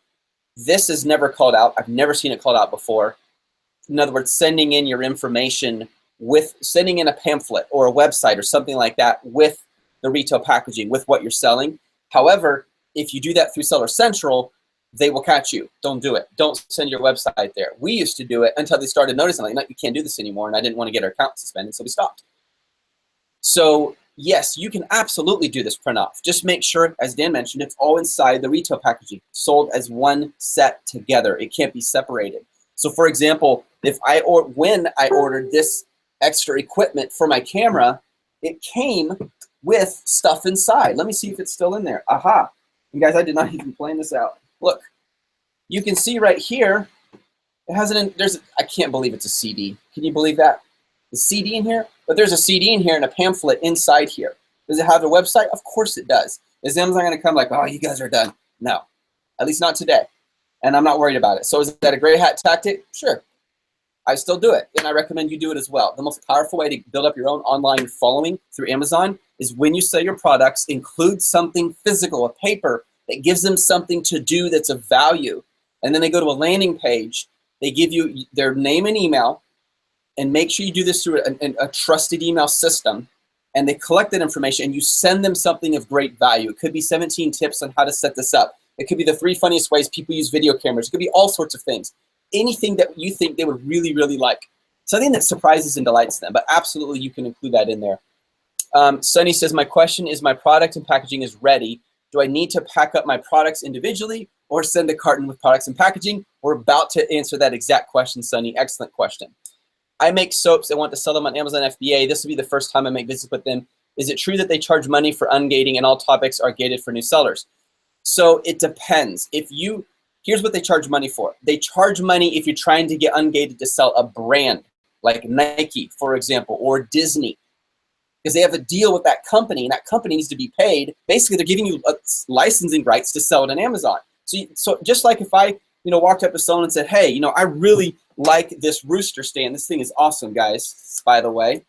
this is never called out. I've never seen it called out before. In other words, sending in your information sending in a pamphlet or a website or something like that with the retail packaging, with what you're selling. However, if you do that through Seller Central, they will catch you. Don't do it. Don't send your website there. We used to do it until they started noticing, like, no, you can't do this anymore, and I didn't want to get our account suspended, so we stopped. So yes, you can absolutely do this print off. Just make sure, as Dan mentioned, it's all inside the retail packaging, sold as one set together. It can't be separated. So for example, when I ordered this extra equipment for my camera, it came with stuff inside. Let me see if it's still in there. Aha. You guys, I did not even plan this out. Look, you can see right here, it has I can't believe it's a CD. Can you believe that? The CD in here? But there's a CD in here and a pamphlet inside here. Does it have a website? Of course it does. Is Amazon going to come like, oh, you guys are done? No, at least not today. And I'm not worried about it. So is that a gray hat tactic? Sure. I still do it, and I recommend you do it as well. The most powerful way to build up your own online following through Amazon is when you sell your products, include something physical, a paper that gives them something to do that's of value. And then they go to a landing page. They give you their name and email, and make sure you do this through a trusted email system. And they collect that information, and you send them something of great value. It could be 17 tips on how to set this up. It could be the 3 funniest ways people use video cameras. It could be all sorts of things. Anything that you think they would really, really like. Something that surprises and delights them, but absolutely you can include that in there. Sunny says, my question is, my product and packaging is ready. Do I need to pack up my products individually or send a carton with products and packaging? We're about to answer that exact question, Sunny. Excellent question. I make soaps. I want to sell them on Amazon FBA. This will be the first time I make business with them. Is it true that they charge money for ungating and all topics are gated for new sellers? So it depends. Here's what they charge money for. They charge money if you're trying to get ungated to sell a brand like Nike, for example, or Disney, because they have a deal with that company, and that company needs to be paid. Basically, they're giving you licensing rights to sell it on Amazon. So just like if I walked up to someone and said, hey, I really like this rooster stand. This thing is awesome, guys, by the way.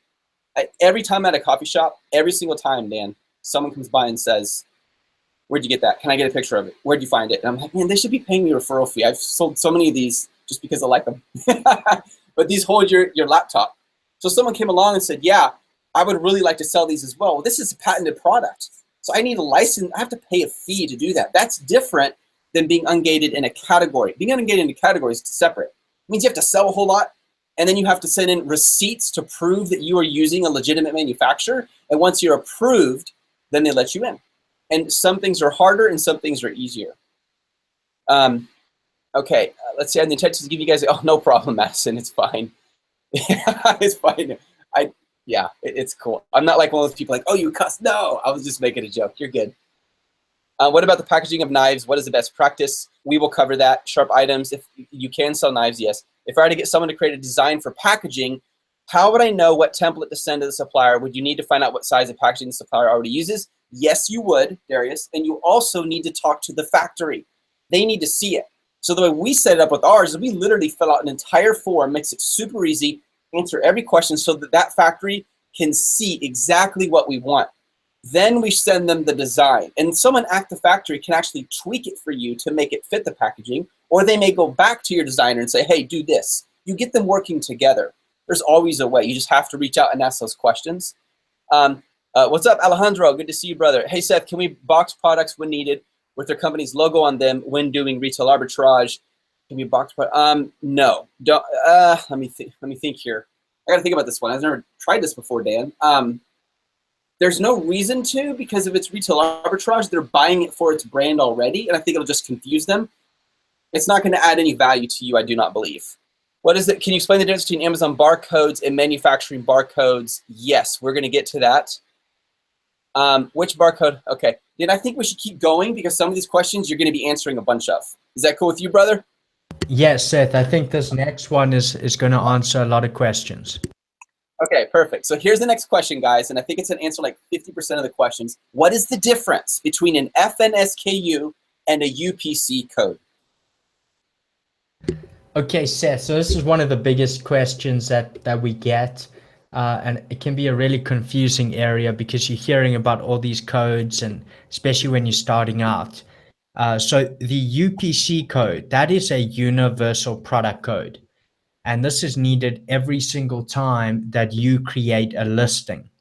Every time at a coffee shop, every single time, Dan, someone comes by and says, where'd you get that? Can I get a picture of it? Where'd you find it? And I'm like, man, they should be paying me a referral fee. I've sold so many of these just because I like them. But these hold your laptop. So someone came along and said, yeah, I would really like to sell these as well. Well, this is a patented product. So I need a license. I have to pay a fee to do that. That's different than being ungated in a category. Being ungated in a category is separate. It means you have to sell a whole lot, and then you have to send in receipts to prove that you are using a legitimate manufacturer. And once you're approved, then they let you in. And some things are harder and some things are easier. Okay, let's see. I have the intention to give you guys, oh, no problem, Madison. It's fine. It's fine. It's cool. I'm not like one of those people like, oh, you cuss. No, I was just making a joke. You're good. What about the packaging of knives? What is the best practice? We will cover that. Sharp items. If you can sell knives, yes. If I were to get someone to create a design for packaging, how would I know what template to send to the supplier? Would you need to find out what size of packaging the supplier already uses? Yes, you would, Darius. And you also need to talk to the factory. They need to see it. So the way we set it up with ours is we literally fill out an entire form, makes it super easy, answer every question so that that factory can see exactly what we want. Then we send them the design. And someone at the factory can actually tweak it for you to make it fit the packaging, or they may go back to your designer and say, hey, do this. You get them working together. There's always a way. You just have to reach out and ask those questions. What's up, Alejandro? Good to see you, brother. Hey, Seth, can we box products when needed with their company's logo on them when doing retail arbitrage? Can we box products? No. Don't. Let me think here. I got to think about this one. I've never tried this before, Dan. There's no reason to, because if it's retail arbitrage, they're buying it for its brand already, and I think it'll just confuse them. It's not going to add any value to you, I do not believe. What is it? Can you explain the difference between Amazon barcodes and manufacturing barcodes? Yes, we're going to get to that. Which barcode? Okay. Then I think we should keep going because some of these questions you're going to be answering a bunch of. Is that cool with you, brother? Yes, Seth. I think this next one is going to answer a lot of questions. Okay, perfect. So here's the next question, guys, and I think it's an answer like 50% of the questions. What is the difference between an FNSKU and a UPC code? Okay, Seth. So this is one of the biggest questions that we get, and it can be a really confusing area because you're hearing about all these codes, and especially when you're starting out. So the UPC code, that is a universal product code. And this is needed every single time that you create a listing.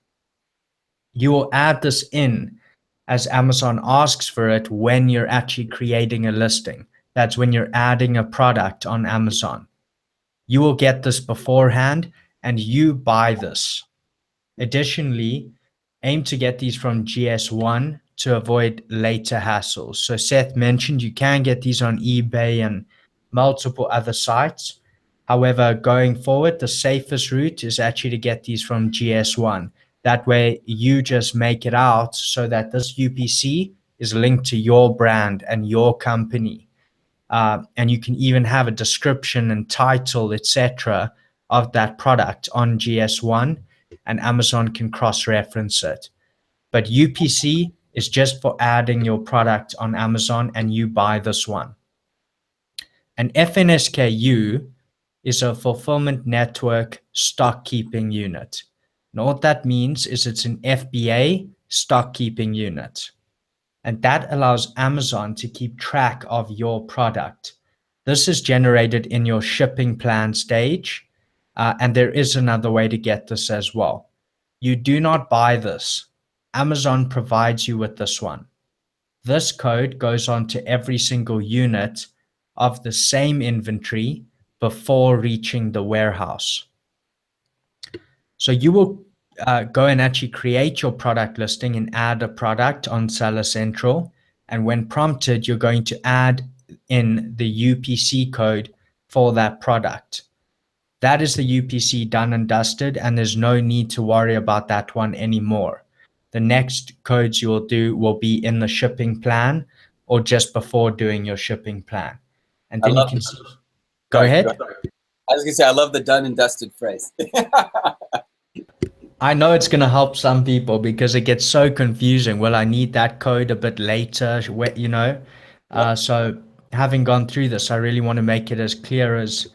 You will add this in as Amazon asks for it when you're actually creating a listing. That's when you're adding a product on Amazon. You will get this beforehand and you buy this. Additionally, aim to get these from GS1 to avoid later hassles. So Seth mentioned you can get these on eBay and multiple other sites. However, going forward, the safest route is actually to get these from GS1. That way you just make it out so that this UPC is linked to your brand and your company. And you can even have a description and title, etc., of that product on GS1, and Amazon can cross-reference it. But UPC is just for adding your product on Amazon and you buy this one. An FNSKU is a fulfillment network stock keeping unit. And what that means is it's an FBA stock keeping unit. And that allows Amazon to keep track of your product. This is generated in your shipping plan stage. And there is another way to get this as well. You do not buy this. Amazon provides you with this one. This code goes on to every single unit of the same inventory before reaching the warehouse. So you will go and actually create your product listing and add a product on Seller Central. And when prompted, you're going to add in the UPC code for that product. That is the UPC done and dusted, and there's no need to worry about that one anymore. The next codes you will do will be in the shipping plan or just before doing your shipping plan. And then you can go ahead. I was going to say, I love the done and dusted phrase. I know it's going to help some people because it gets so confusing. Well, I need that code a bit later, you know. So having gone through this, I really want to make it as clear as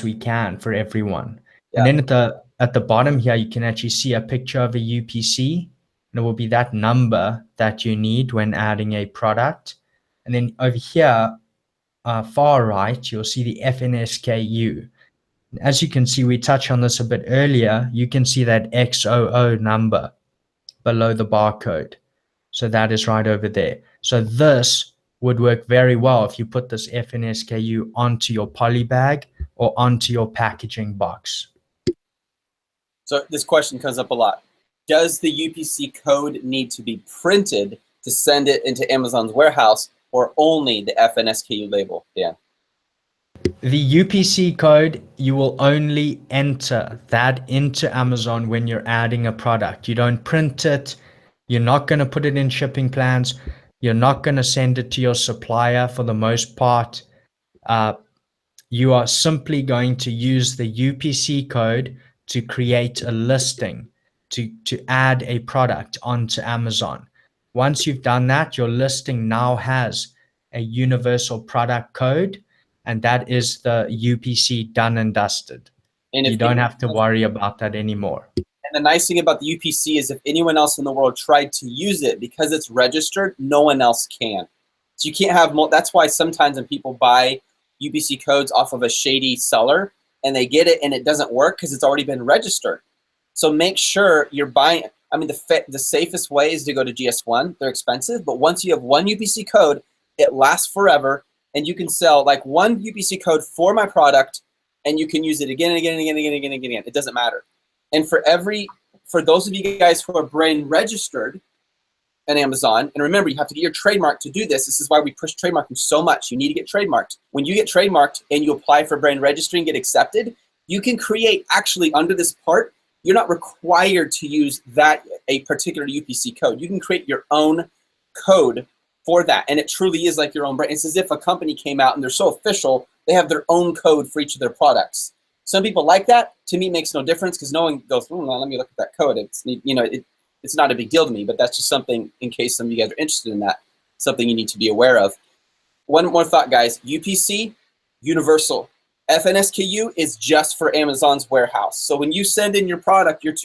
we can for everyone. Yeah. And then at the bottom here, you can actually see a picture of a UPC, and it will be that number that you need when adding a product. And then over here, far right, you'll see the FNSKU. As you can see, we touched on this a bit earlier. You can see that XOO number below the barcode. So that is right over there. So this would work very well if you put this FNSKU onto your poly bag or onto your packaging box. So this question comes up a lot. Does the UPC code need to be printed to send it into Amazon's warehouse, or only the FNSKU label? Dan? The UPC code, you will only enter that into Amazon when you're adding a product. You don't print it. You're not going to put it in shipping plans. You're not going to send it to your supplier for the most part. You are simply going to use the UPC code to create a listing, to add a product onto Amazon. Once you've done that, your listing now has a universal product code, and that is the UPC done and dusted. And You if don't have to worry about that anymore. And the nice thing about the UPC is if anyone else in the world tried to use it, because it's registered, no one else can. So you can't have, that's why sometimes when people buy UPC codes off of a shady seller and they get it and it doesn't work because it's already been registered. So make sure you're buying, I mean, the safest way is to go to GS1. They're expensive, but once you have one UPC code, it lasts forever, and you can sell like one UPC code for my product, and you can use it again and again and again and again and again and again. It doesn't matter. And for those of you guys who are brand registered at Amazon, and remember, you have to get your trademark to do this. This is why we push trademarking so much. You need to get trademarked. When you get trademarked and you apply for brand registry and get accepted, you can create, actually under this part, you're not required to use a particular UPC code. You can create your own code for that. And it truly is like your own brand. It's as if a company came out and they're so official, they have their own code for each of their products. Some people like that. To me, it makes no difference because no one goes, well, let me look at that code. It's not a big deal to me, but that's just something in case some of you guys are interested in that, something you need to be aware of. One more thought, guys. UPC, universal. FNSKU is just for Amazon's warehouse. So when you send in your product, your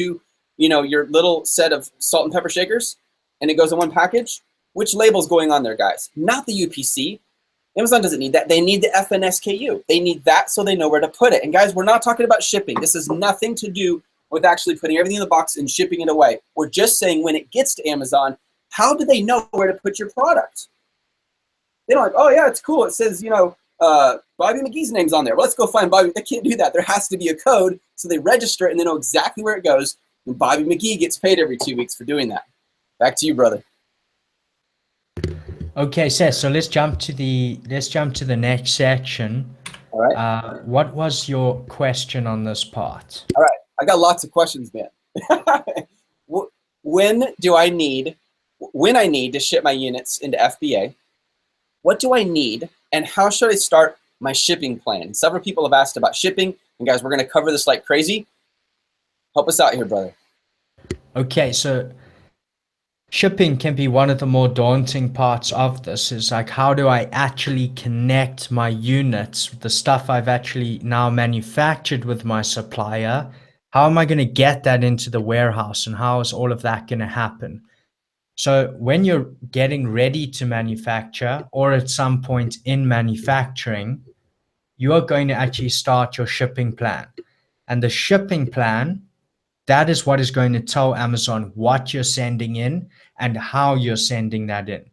little set of salt and pepper shakers, and it goes in one package, which label's going on there, guys? Not the UPC. Amazon doesn't need that. They need the FNSKU. They need that so they know where to put it. And guys, we're not talking about shipping. This has nothing to do with actually putting everything in the box and shipping it away. We're just saying when it gets to Amazon, how do they know where to put your product? They don't like, oh yeah, it's cool. It says, Bobby McGee's name's on there. Well, let's go find Bobby. They can't do that. There has to be a code, so they register it and they know exactly where it goes. And Bobby McGee gets paid every 2 weeks for doing that. Back to you, brother. Okay, Seth. So let's jump to the next section. All right. What was your question on this part? All right. I got lots of questions, man. When I need to ship my units into FBA, what do I need, and how should I start my shipping plan? Several people have asked about shipping, and guys, we're going to cover this like crazy. Help us out here, brother. Okay, so shipping can be one of the more daunting parts of this. Is like, how do I actually connect my units, the stuff I've actually now manufactured with my supplier? How am I going to get that into the warehouse, and how is all of that going to happen? So when you're getting ready to manufacture, or at some point in manufacturing, you are going to actually start your shipping plan. And the shipping plan, that is what is going to tell Amazon what you're sending in and how you're sending that in.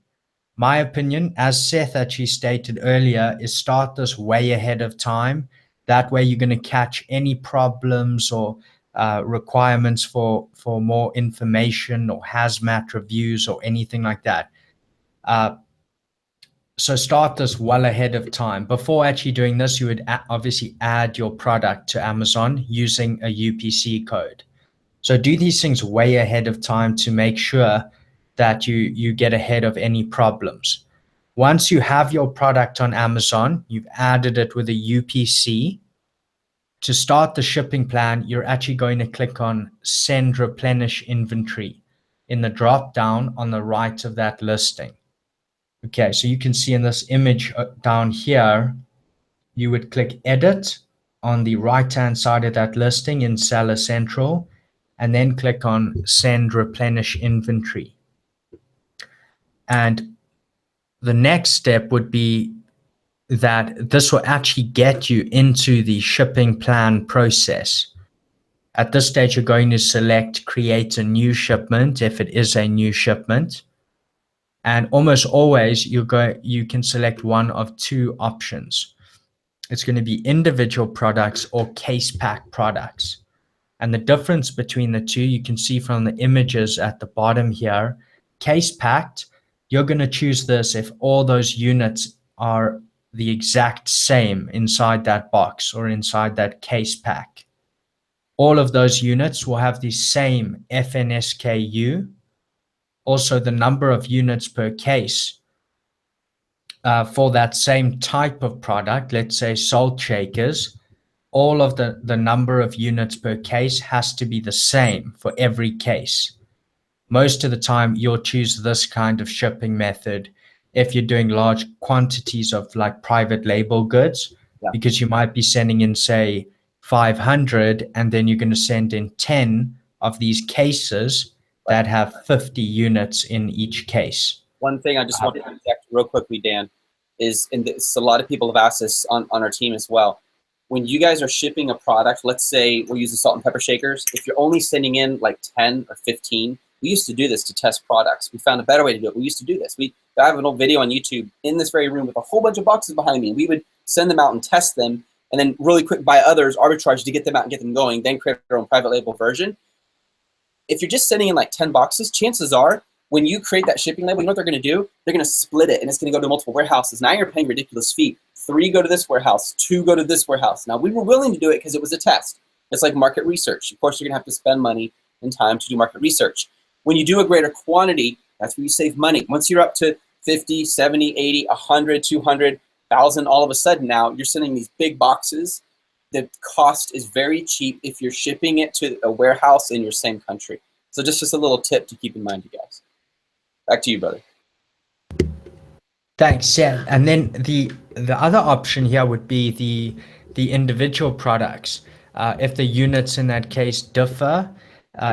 My opinion, as Seth actually stated earlier, is start this way ahead of time. That way you're going to catch any problems or requirements for more information or hazmat reviews or anything like that. So start this well ahead of time. Before actually doing this, you would obviously add your product to Amazon using a UPC code. So do these things way ahead of time to make sure that you get ahead of any problems. Once you have your product on Amazon, you've added it with a UPC. To start the shipping plan, you're actually going to click on Send Replenish Inventory in the drop down on the right of that listing. Okay, so you can see in this image down here, you would click Edit on the right-hand side of that listing in Seller Central, and then click on Send Replenish Inventory. And the next step would be that this will actually get you into the shipping plan process. At this stage, you're going to select Create a New Shipment if it is a new shipment. And almost always, you can select one of two options. It's going to be individual products or case pack products. And the difference between the two, you can see from the images at the bottom here. Case packed, you're going to choose this if all those units are the exact same inside that box or inside that case pack. All of those units will have the same FNSKU. Also, the number of units per case for that same type of product, let's say salt shakers, all of the number of units per case has to be the same for every case. most of the time you'll choose this kind of shipping method if you're doing large quantities of like private label goods, Yeah. because you might be sending in, say, 500, and then you're going to send in 10 of these cases that have 50 units in each case. One thing I just want to interject real quickly, Dan, is, and this, a lot of people have asked this on our team as well. When you guys are shipping a product, let's say we'll use the salt and pepper shakers, if you're only sending in like 10 or 15, we used to do this to test products. We found a better way to do it. We used to do this. I have an old video on YouTube in this very room with a whole bunch of boxes behind me. We would send them out and test them, and then really quick buy others, arbitrage to get them out and get them going, then create our own private label version. If you're just sending in like 10 boxes, chances are when you create that shipping label, you know what they're going to do? They're going to split it, and it's going to go to multiple warehouses. Now you're paying ridiculous fee. 3 go to this warehouse, 2 go to this warehouse. Now, we were willing to do it because it was a test. It's like market research. Of course, you're going to have to spend money and time to do market research. When you do a greater quantity, that's where you save money. Once you're up to 50, 70, 80, 100, 200, 1,000, all of a sudden now you're sending these big boxes. The cost is very cheap if you're shipping it to a warehouse in your same country. So just a little tip to keep in mind, you guys. Back to you, brother. Thanks. Yeah, and then the other option here would be the individual products. If the units in that case differ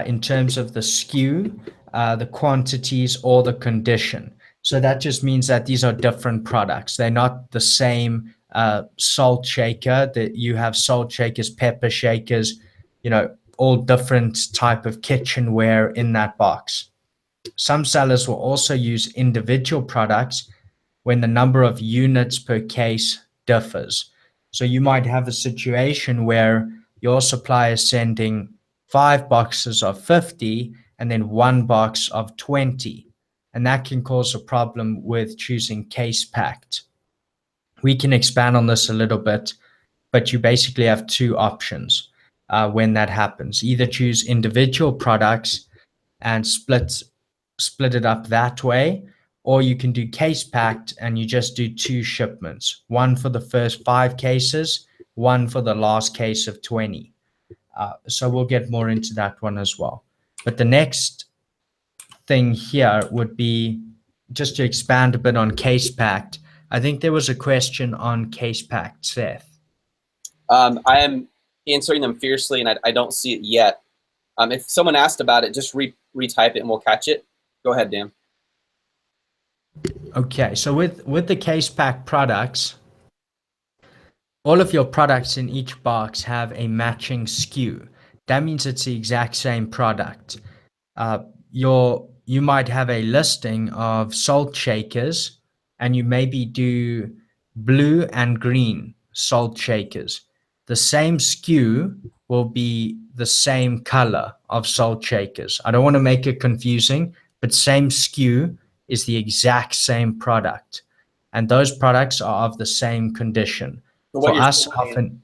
in terms of the SKU, the quantities, or the condition. So that just means that these are different products. They're not the same salt shaker. That you have salt shakers, pepper shakers, all different type of kitchenware in that box. Some sellers will also use individual products when the number of units per case differs. So you might have a situation where your supplier is sending 5 boxes of 50 and then 1 box of 20. And that can cause a problem with choosing case packed. We can expand on this a little bit, but you basically have 2 options when that happens. Either choose individual products and split it up that way, or you can do case packed and you just do 2 shipments, 1 for the first 5 cases, 1 for the last case of 20. So we'll get more into that one as well. But the next thing here would be just to expand a bit on case packed. I think there was a question on case packed, Seth. I am answering them fiercely, and I don't see it yet. If someone asked about it, just retype it and we'll catch it. Go ahead, Dan. Okay, so with the case pack products, all of your products in each box have a matching SKU. That means it's the exact same product. You might have a listing of salt shakers, and you maybe do blue and green salt shakers. The same SKU will be the same color of salt shakers. I don't want to make it confusing, but same SKU is the exact same product, and those products are of the same condition. So what For you're us, saying, often,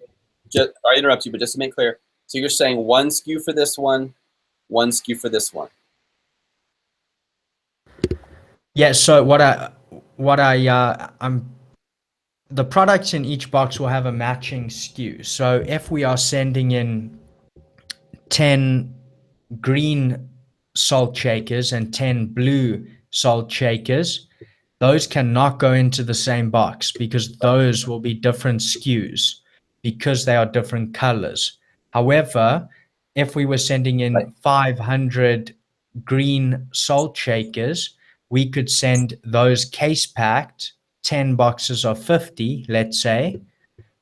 I interrupt you, but just to make clear, so you're saying 1 SKU for this one, 1 SKU for this one. yeah. So the products in each box will have a matching SKU. So if we are sending in 10 green salt shakers and 10 blue salt shakers, those cannot go into the same box because those will be different SKUs because they are different colors. However, if we were sending in 500 green salt shakers, we could send those case packed 10 boxes of 50, let's say.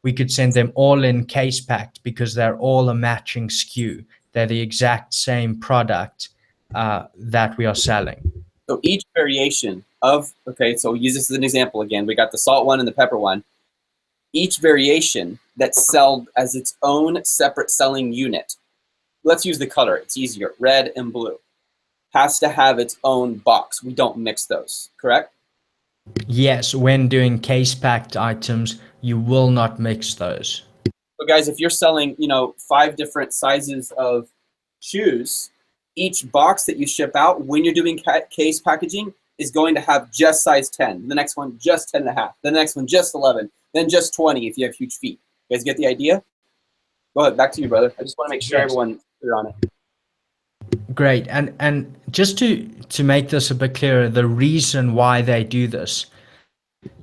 We could send them all in case packed because they're all a matching SKU. They're the exact same product that we are selling. So each variation of, okay, so we'll use this as an example again. We got the salt one and the pepper one. Each variation that's sold as its own separate selling unit, let's use the color, it's easier, red and blue, has to have its own box. We don't mix those, correct? Yes, when doing case packed items, you will not mix those. So guys, if you're selling, 5 different sizes of shoes, each box that you ship out when you're doing case packaging is going to have just size 10. The next one, just 10 and a half. The next one, just 11. Then just 20 if you have huge feet. You guys get the idea? Go ahead, back to you, brother. I just want to make sure everyone's clear on it. Great. And just to make this a bit clearer, the reason why they do this,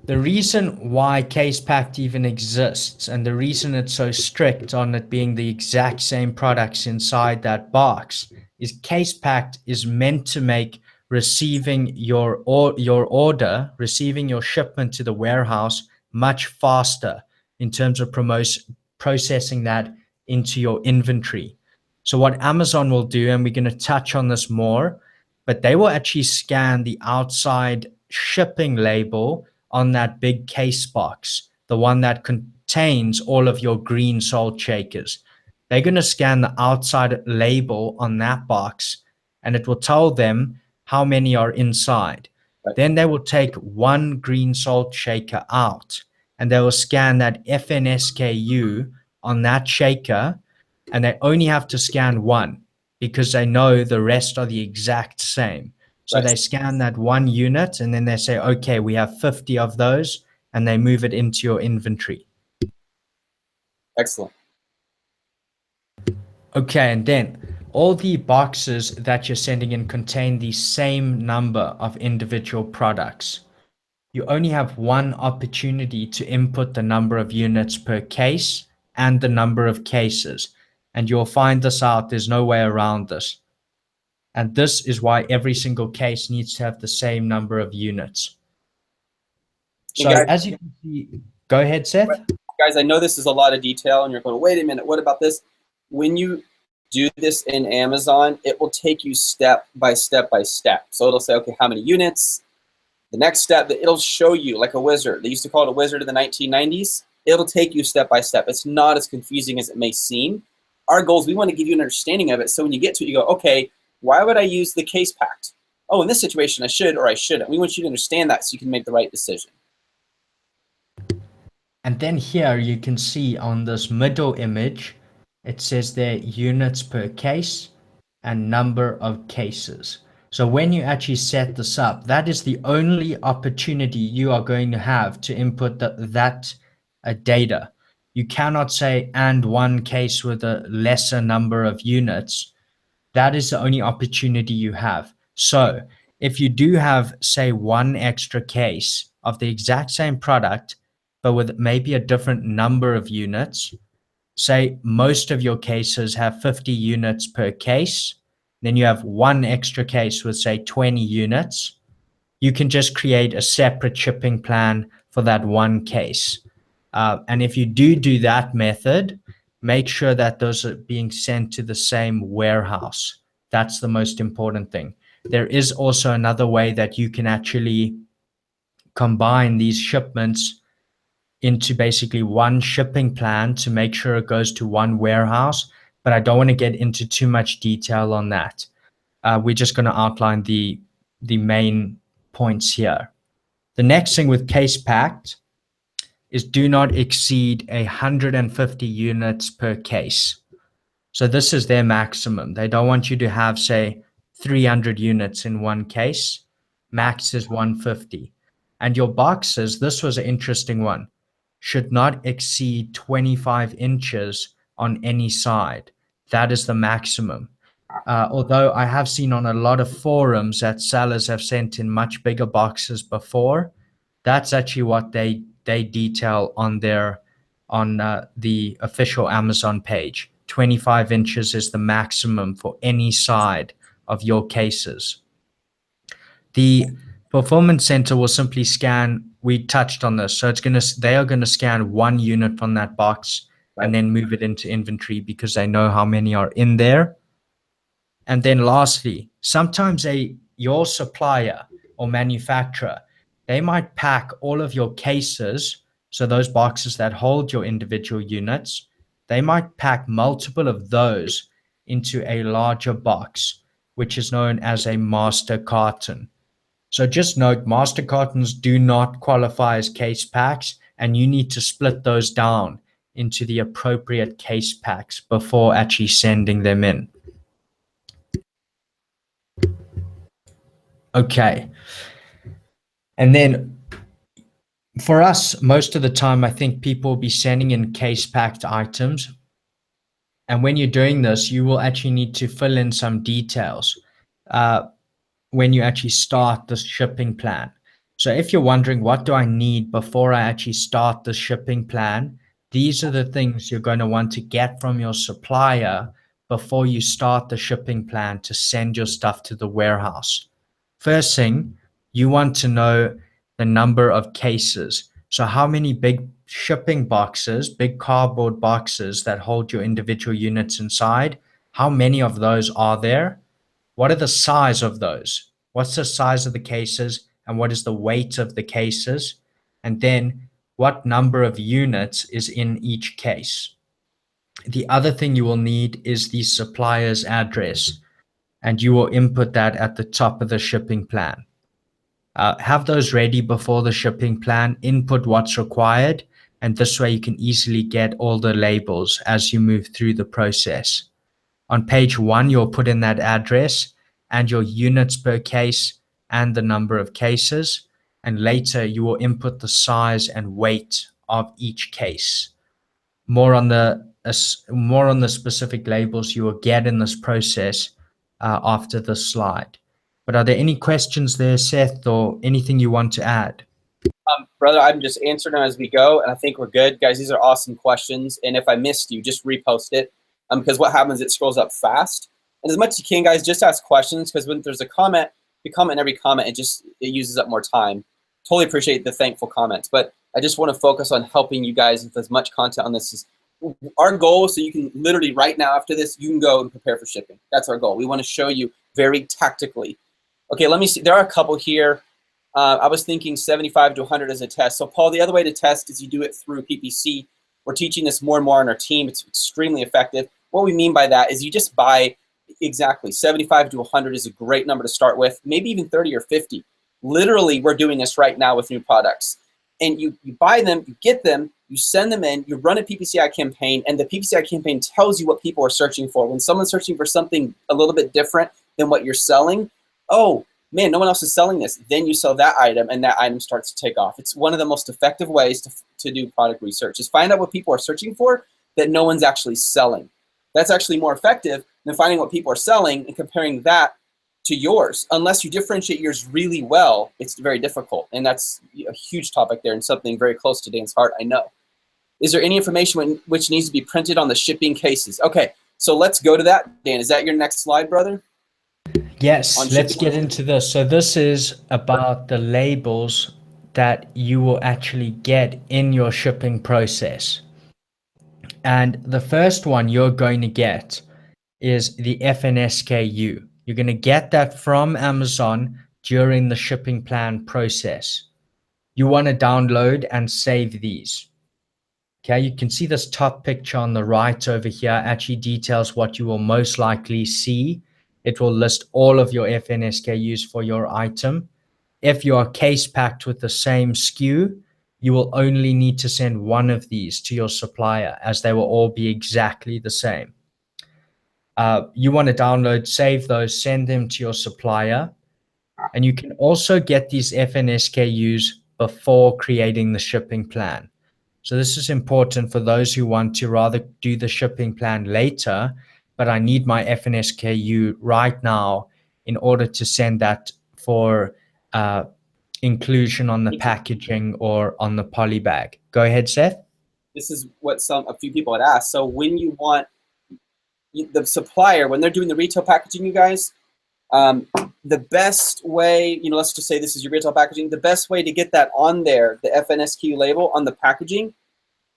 the reason why case packed even exists, and the reason it's so strict on it being the exact same products inside that box, is case packed is meant to make receiving your order, receiving your shipment to the warehouse much faster in terms of processing that into your inventory. So what Amazon will do, and we're going to touch on this more, but they will actually scan the outside shipping label on that big case box, the one that contains all of your green salt shakers. They're going to scan the outside label on that box, and it will tell them how many are inside. Right. Then they will take one green salt shaker out, and they will scan that FNSKU on that shaker, and they only have to scan one because they know the rest are the exact same. So Right. they scan that one unit and then they say, okay, we have 50 of those, and they move it into your inventory. Excellent. Okay, and then all the boxes that you're sending in contain the same number of individual products. You only have one opportunity to input the number of units per case and the number of cases. And you'll find this out. There's no way around this. And this is why every single case needs to have the same number of units. And So as you can see, go ahead, Seth. guys, I know this is a lot of detail, and you're going, wait a minute, what about this? When you do this in Amazon, it will take you step by step by step. So it'll say, okay, how many units? The next step, it'll show you like a wizard. They used to call it a wizard in the 1990s. It'll take you step by step. It's not as confusing as it may seem. Our goal is we want to give you an understanding of it. So when you get to it, you go, okay, why would I use the case packed? Oh, in this situation, I should or I shouldn't. We want you to understand that so you can make the right decision. And then here you can see on this middle image, it says there units per case and number of cases. So when you actually set this up, that is the only opportunity you are going to have to input that data. You cannot say and one case with a lesser number of units. That is the only opportunity you have. So if you do have, say, one extra case of the exact same product, but with maybe a different number of units, say most of your cases have 50 units per case, then you have one extra case with, say, 20 units, you can just create a separate shipping plan for that one case. And if you do that method, make sure that those are being sent to the same warehouse. That's the most important thing. There is also another way that you can actually combine these shipments into basically one shipping plan to make sure it goes to one warehouse, but I don't want to get into too much detail on that. We're just going to outline the main points here. The next thing with case packed is do not exceed 150 units per case. So this is their maximum. They don't want you to have, say, 300 units in one case. Max is 150. And your boxes, this was an interesting one, should not exceed 25 inches on any side. That is the maximum. Although I have seen on a lot of forums that sellers have sent in much bigger boxes before, that's actually what they detail on the official Amazon page. 25 inches is the maximum for any side of your cases. The fulfillment center will simply scan. We touched on this, so they are gonna scan one unit from that box and then move it into inventory because they know how many are in there. And then lastly, sometimes your supplier or manufacturer, they might pack all of your cases, so those boxes that hold your individual units, they might pack multiple of those into a larger box, which is known as a master carton. So just note, master cartons do not qualify as case packs, and you need to split those down into the appropriate case packs before actually sending them in. Okay. And then for us, most of the time, I think people will be sending in case packed items. And when you're doing this, you will actually need to fill in some details when you actually start the shipping plan. So if you're wondering, what do I need before I actually start the shipping plan? These are the things you're going to want to get from your supplier before you start the shipping plan to send your stuff to the warehouse. First thing, you want to know the number of cases. So how many big shipping boxes, big cardboard boxes that hold your individual units inside, how many of those are there? What are the size of those? What's the size of the cases and what is the weight of the cases? And then what number of units is in each case? The other thing you will need is the supplier's address, and you will input that at the top of the shipping plan. Have those ready before the shipping plan, input what's required, and this way you can easily get all the labels as you move through the process. On page 1, you'll put in that address and your units per case and the number of cases, and later you will input the size and weight of each case. More on the specific labels you will get in this process after this slide. But are there any questions there, Seth, or anything you want to add? Brother, I'm just answering them as we go, and I think we're good. Guys, these are awesome questions, and if I missed you, just repost it, because what happens, it scrolls up fast. And as much as you can, guys, just ask questions, because when there's a comment, you comment every comment, it uses up more time. Totally appreciate the thankful comments, but I just want to focus on helping you guys with as much content on this as our goal, so you can literally right now after this, you can go and prepare for shipping. That's our goal. We want to show you very tactically. Okay, let me see. There are a couple here. I was thinking 75 to 100 as a test. So Paul, the other way to test is you do it through PPC. We're teaching this more and more on our team. It's extremely effective. What we mean by that is you just buy exactly 75 to 100 is a great number to start with, maybe even 30 or 50. Literally, we're doing this right now with new products. And you buy them, you get them, you send them in, you run a PPCI campaign, and the PPCI campaign tells you what people are searching for. When someone's searching for something a little bit different than what you're selling, oh, man, no one else is selling this. Then you sell that item, and that item starts to take off. It's one of the most effective ways to do product research, is find out what people are searching for that no one's actually selling. That's actually more effective than finding what people are selling and comparing that to yours. Unless you differentiate yours really well, it's very difficult. And that's a huge topic there and something very close to Dan's heart, I know. Is there any information which needs to be printed on the shipping cases? Okay, so let's go to that. Dan, is that your next slide, brother? Yes, let's get into this. So this is about the labels that you will actually get in your shipping process. And the first one you're going to get is the FNSKU. You're going to get that from Amazon during the shipping plan process. You want to download and save these. Okay, you can see this top picture on the right over here actually details what you will most likely see. It will list all of your FNSKUs for your item. If you are case packed with the same SKU, you will only need to send one of these to your supplier, as they will all be exactly the same. You want to download, save those, send them to your supplier. And you can also get these FNSKUs before creating the shipping plan. So this is important for those who want to rather do the shipping plan later, but I need my FNSKU right now in order to send that for inclusion on the packaging or on the poly bag. Go ahead, Seth. This is what a few people had asked. So when you want the supplier, when they're doing the retail packaging, you guys, the best way, let's just say this is your retail packaging, the best way to get that on there, the FNSKU label on the packaging,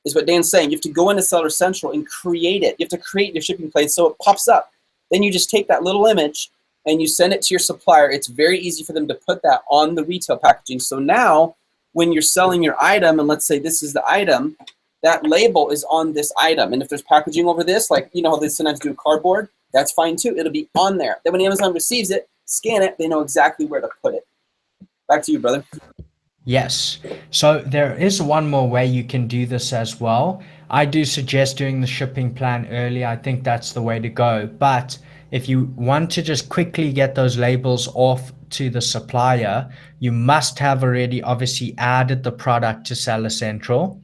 is what Dan's saying. You have to go into Seller Central and create it. You have to create your shipping plan so it pops up. Then you just take that little image and you send it to your supplier. It's very easy for them to put that on the retail packaging. So now when you're selling your item, and let's say this is the item, that label is on this item. And if there's packaging over this, like how they sometimes do cardboard, that's fine too. It'll be on there. Then when Amazon receives it, scan it, they know exactly where to put it. Back to you, brother. Yes. So there is one more way you can do this as well. I do suggest doing the shipping plan early. I think that's the way to go. But if you want to just quickly get those labels off to the supplier, you must have already obviously added the product to Seller Central.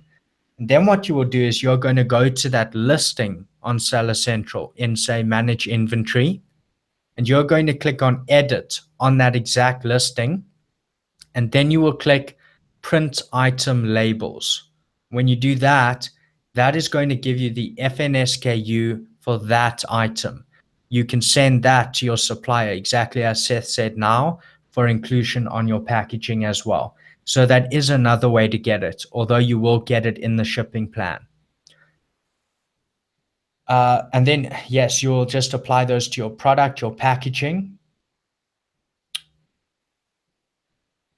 And then what you will do is you're going to go to that listing on Seller Central in, say, Manage Inventory, and you're going to click on Edit on that exact listing, and then you will click Print Item Labels. When you do that, that is going to give you the FNSKU for that item. You can send that to your supplier, exactly as Seth said now, for inclusion on your packaging as well. So that is another way to get it, although you will get it in the shipping plan. And then, yes, you'll just apply those to your product, your packaging.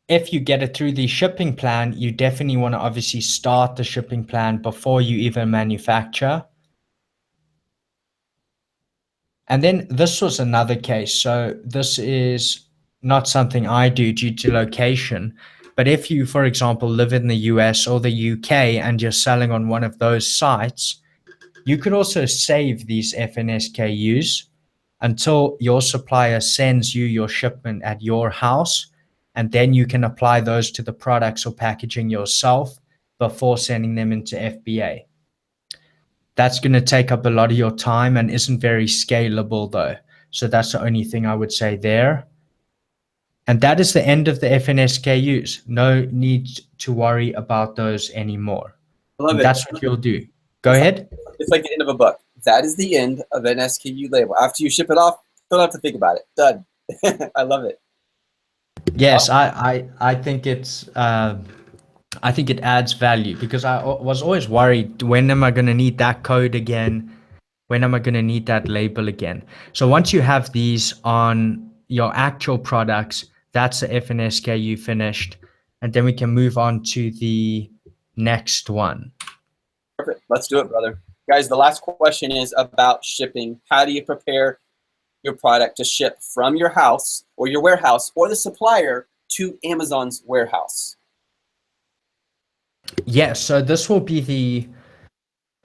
If you get it through the shipping plan, you definitely want to obviously start the shipping plan before you even manufacture. And then this was another case. So this is not something I do due to location. But if you, for example, live in the US or the UK and you're selling on one of those sites, you could also save these FNSKUs until your supplier sends you your shipment at your house, and then you can apply those to the products or packaging yourself before sending them into FBA. That's going to take up a lot of your time and isn't very scalable though. So that's the only thing I would say there. And that is the end of the FNSKUs. No need to worry about those anymore. I love And it. that's what you'll do. Go It's ahead. It's like the end of a book. That is the end of an SKU label. After you ship it off, don't have to think about it. Done. I love it. Yes, I think it's I think it adds value, because I was always worried, when am I going to need that code again? When am I going to need that label again? So once you have these on your actual products, that's the FNSKU finished, and then we can move on to the next one. Perfect. Let's do it, brother. Guys, the last question is about shipping. How do you prepare your product to ship from your house or your warehouse or the supplier to Amazon's warehouse? Yes, so this will be the,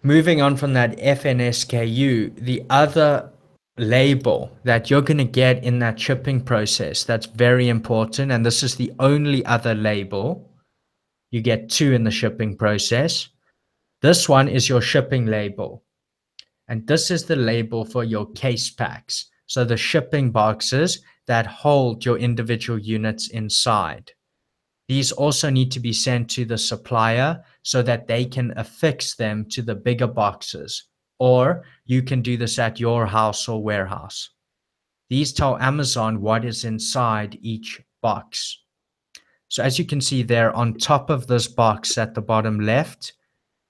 moving on from that FNSKU, the other label that you're going to get in that shipping process that's very important, and this is the only other label. You get two in the shipping process. This one is your shipping label, and this is the label for your case packs, so the shipping boxes that hold your individual units inside. These also need to be sent to the supplier so that they can affix them to the bigger boxes, or you can do this at your house or warehouse. These tell Amazon what is inside each box. So as you can see there on top of this box at the bottom left,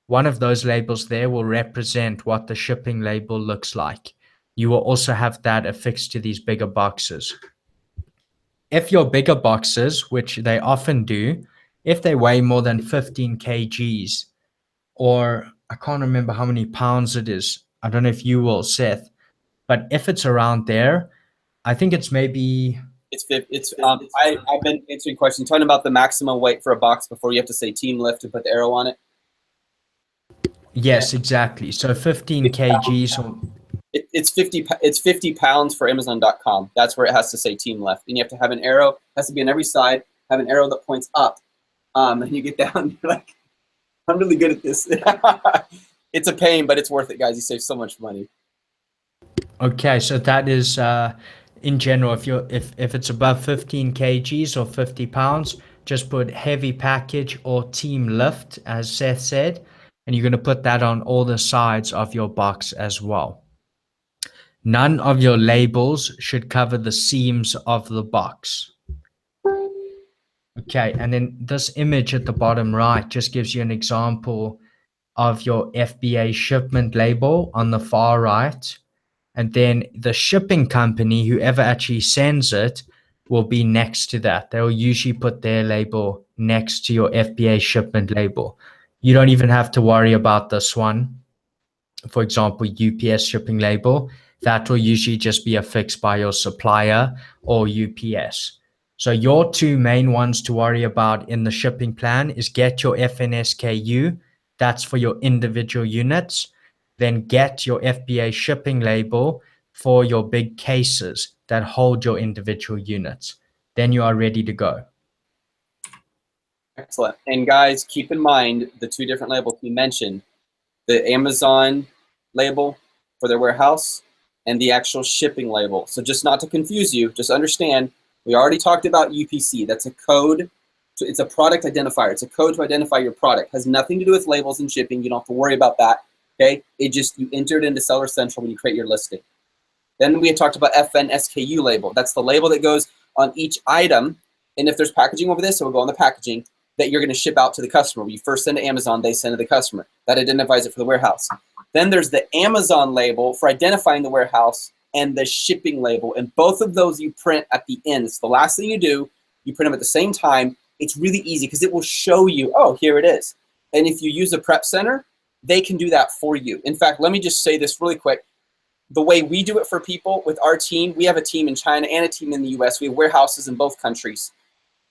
one of those labels there will represent what the shipping label looks like. You will also have that affixed to these bigger boxes. If your bigger boxes, which they often do, if they weigh more than 15 kgs, or I can't remember how many pounds it is. I don't know if you will, Seth, but if it's around there, I think it's maybe. I've been answering questions, talking about the maximum weight for a box before you have to say team lift and put the arrow on it. Yes, exactly. So 15 kgs or. It's 50 pounds for Amazon.com. That's where it has to say team lift. And you have to have an arrow, has to be on every side, have an arrow that points up. And you get down, you're like, I'm really good at this. It's a pain, but it's worth it, guys. You save so much money. Okay, so that is in general, if it's above 15 kgs or 50 pounds, just put heavy package or team lift, as Seth said, and you're going to put that on all the sides of your box as well. None of your labels should cover the seams of the box. Okay, and then this image at the bottom right just gives you an example of your FBA shipment label on the far right. And then the shipping company, whoever actually sends it, will be next to that. They'll usually put their label next to your FBA shipment label. You don't even have to worry about this one. For example, UPS shipping label, that will usually just be affixed by your supplier or UPS. So your two main ones to worry about in the shipping plan is get your FNSKU, that's for your individual units, then get your FBA shipping label for your big cases that hold your individual units. Then you are ready to go. Excellent. And guys, keep in mind the two different labels we mentioned. The Amazon label for their warehouse and the actual shipping label. So just not to confuse you, just understand, we already talked about UPC. That's a code. It's a product identifier. It's a code to identify your product. It has nothing to do with labels and shipping. You don't have to worry about that. Okay? It just, you enter it into Seller Central when you create your listing. Then we had talked about FN SKU label. That's the label that goes on each item. And if there's packaging over this, it will go on the packaging that you're going to ship out to the customer. When you first send to Amazon, they send to the customer. That identifies it for the warehouse. Then there's the Amazon label for identifying the warehouse and the shipping label. And both of those you print at the end. It's the last thing you do. You print them at the same time. It's really easy because it will show you, oh, here it is. And if you use a prep center, they can do that for you. In fact, let me just say this really quick. The way we do it for people with our team, we have a team in China and a team in the US. We have warehouses in both countries.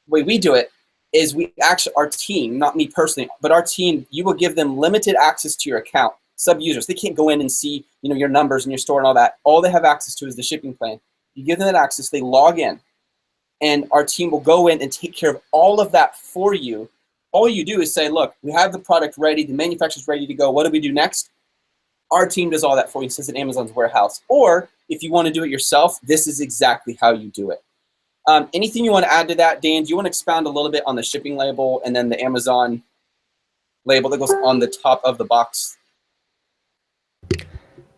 The way we do it is we actually, our team, not me personally, but our team, you will give them limited access to your account. Sub-users, they can't go in and see, you know, your numbers and your store and all that. All they have access to is the shipping plan. You give them that access, they log in, and our team will go in and take care of all of that for you. All you do is say, look, we have the product ready, the manufacturer's ready to go. What do we do next? Our team does all that for you. It says in Amazon's warehouse. Or if you want to do it yourself, this is exactly how you do it. Anything you want to add to that, Dan? Do you want to expound a little bit on the shipping label and then the Amazon label that goes on the top of the box?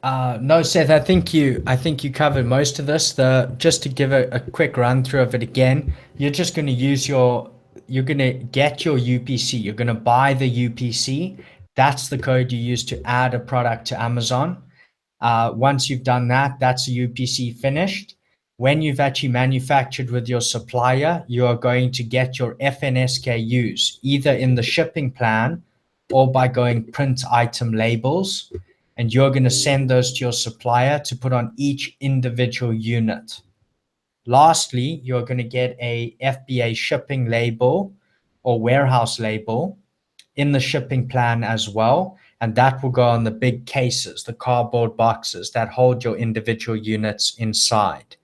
No, Seth, I think you covered most of this. Just to give a quick run through of it again, you're just going to use you're going to get your UPC. You're going to buy the UPC. That's the code you use to add a product to Amazon. Once you've done that, that's a UPC finished. When you've actually manufactured with your supplier, you are going to get your FNSKUs either in the shipping plan or by going print item labels. And you're going to send those to your supplier to put on each individual unit. Lastly, you're going to get a FBA shipping label or warehouse label in the shipping plan as well. And that will go on the big cases, the cardboard boxes that hold your individual units inside.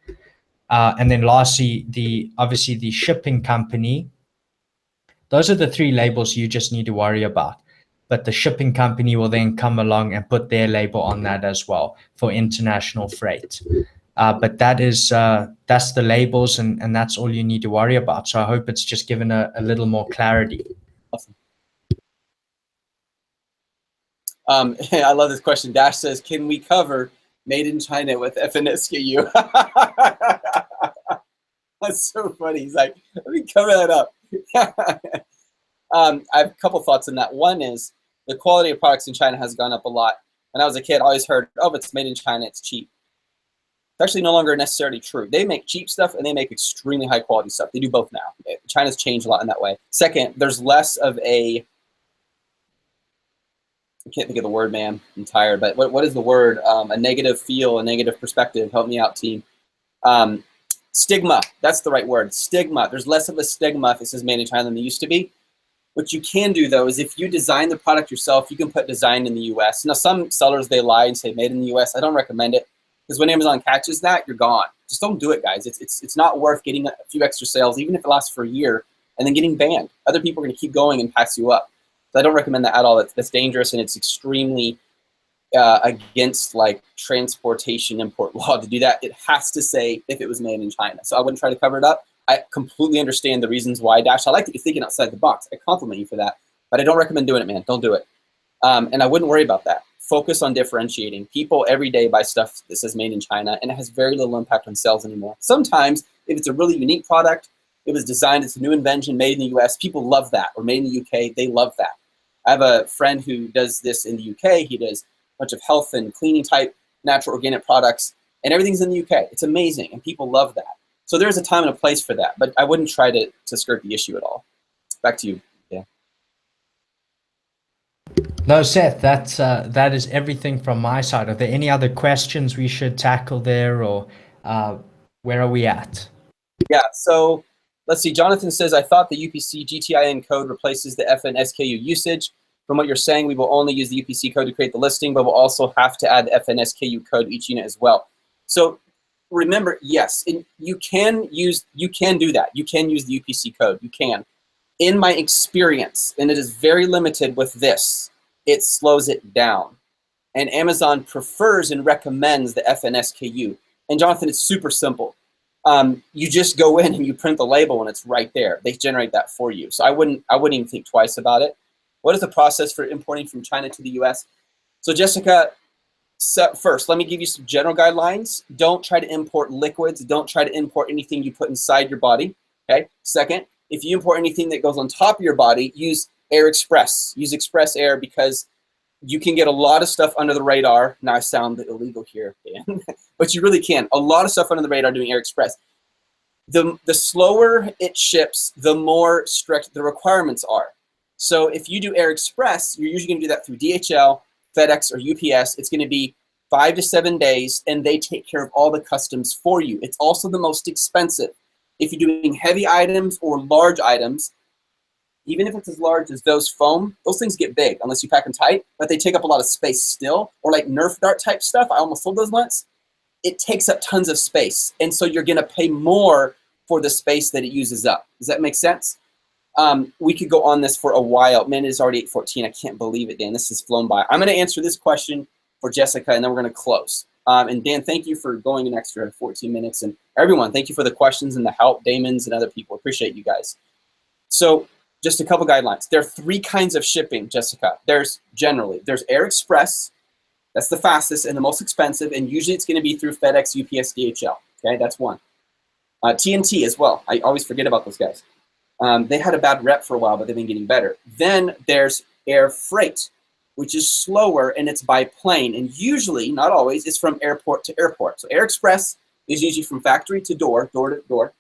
And then lastly, obviously the shipping company. Those are the three labels you just need to worry about. But the shipping company will then come along and put their label on that as well for international freight. But that's the labels, and that's all you need to worry about. So I hope it's just given a little more clarity. Awesome. I love this question. Dash says, can we cover made in China with FNSKU? That's so funny. He's like, let me cover that up. I have a couple thoughts on that. One is the quality of products in China has gone up a lot. When I was a kid, I always heard, oh, if it's made in China, it's cheap. It's actually no longer necessarily true. They make cheap stuff and they make extremely high quality stuff. They do both now. China's changed a lot in that way. Second, there's less of I can't think of the word, man. I'm tired, but what is the word? A negative feel, a negative perspective. Help me out, team. Stigma, that's the right word. Stigma. There's less of a stigma if it says made in China than there used to be. What you can do though is if you design the product yourself, you can put design in the US. Now some sellers, they lie and say made in the US. I don't recommend it because when Amazon catches that, you're gone. Just don't do it, guys. It's not worth getting a few extra sales, even if it lasts for a year, and then getting banned. Other people are gonna keep going and pass you up. So I don't recommend that at all. That's dangerous, and it's extremely against like transportation import law to do that. It has to say if it was made in China. So I wouldn't try to cover it up. I completely understand the reasons why, Dash. I like that you're thinking outside the box. I compliment you for that, but I don't recommend doing it, man. Don't do it. And I wouldn't worry about that. Focus on differentiating. People every day buy stuff that says made in China, and it has very little impact on sales anymore. Sometimes, if it's a really unique product, it was designed, it's a new invention made in the US, people love that, or made in the UK, they love that. I have a friend who does this in the UK. He does a bunch of health and cleaning type natural organic products, and everything's in the UK. It's amazing, and people love that. So there's a time and a place for that, but I wouldn't try to skirt the issue at all. Back to you. Yeah. No, Seth, that is everything from my side. Are there any other questions we should tackle there, or where are we at? Yeah, so let's see. Jonathan says, I thought the UPC GTIN code replaces the FN SKU usage. From what you're saying, we will only use the UPC code to create the listing, but we'll also have to add the FN SKU code to each unit as well. So remember, yes, you can do that. You can use the UPC code. You can. In my experience, and it is very limited with this, it slows it down. and Amazon prefers and recommends the FNSKU. And Jonathan, it's super simple. You just go in and you print the label and it's right there. They generate that for you. So I wouldn't even think twice about it. What is the process for importing from China to the US? So Jessica, first, let me give you some general guidelines. Don't try to import liquids. Don't try to import anything you put inside your body, okay? Second, if you import anything that goes on top of your body, use Air Express. Use Express Air because you can get a lot of stuff under the radar. Now I sound illegal here, Dan, but you really can. A lot of stuff under the radar doing Air Express. The slower it ships, the more strict the requirements are. So if you do Air Express, you're usually going to do that through DHL, FedEx, or UPS. It's going to be 5 to 7 days, and they take care of all the customs for you. It's also the most expensive. If you're doing heavy items or large items, even if it's as large as those foam, those things get big unless you pack them tight, but they take up a lot of space still. Or like Nerf dart type stuff, I almost sold those once. It takes up tons of space, and so you're going to pay more for the space that it uses up. Does that make sense? We could go on this for a while. Man, it is already 8:14. I can't believe it, Dan. This has flown by. I'm going to answer this question for Jessica, and then we're going to close. And Dan, thank you for going an extra 14 minutes. And everyone, thank you for the questions and the help, Damon's and other people. Appreciate you guys. So just a couple guidelines. There are 3 kinds of shipping, Jessica. There's Air Express. That's the fastest and the most expensive, and usually it's going to be through FedEx, UPS, DHL. Okay, that's one. TNT as well. I always forget about those guys. They had a bad rep for a while, but they've been getting better. Then there's air freight, which is slower, and it's by plane. And usually, not always, it's from airport to airport. So Air Express is usually from factory to door to door.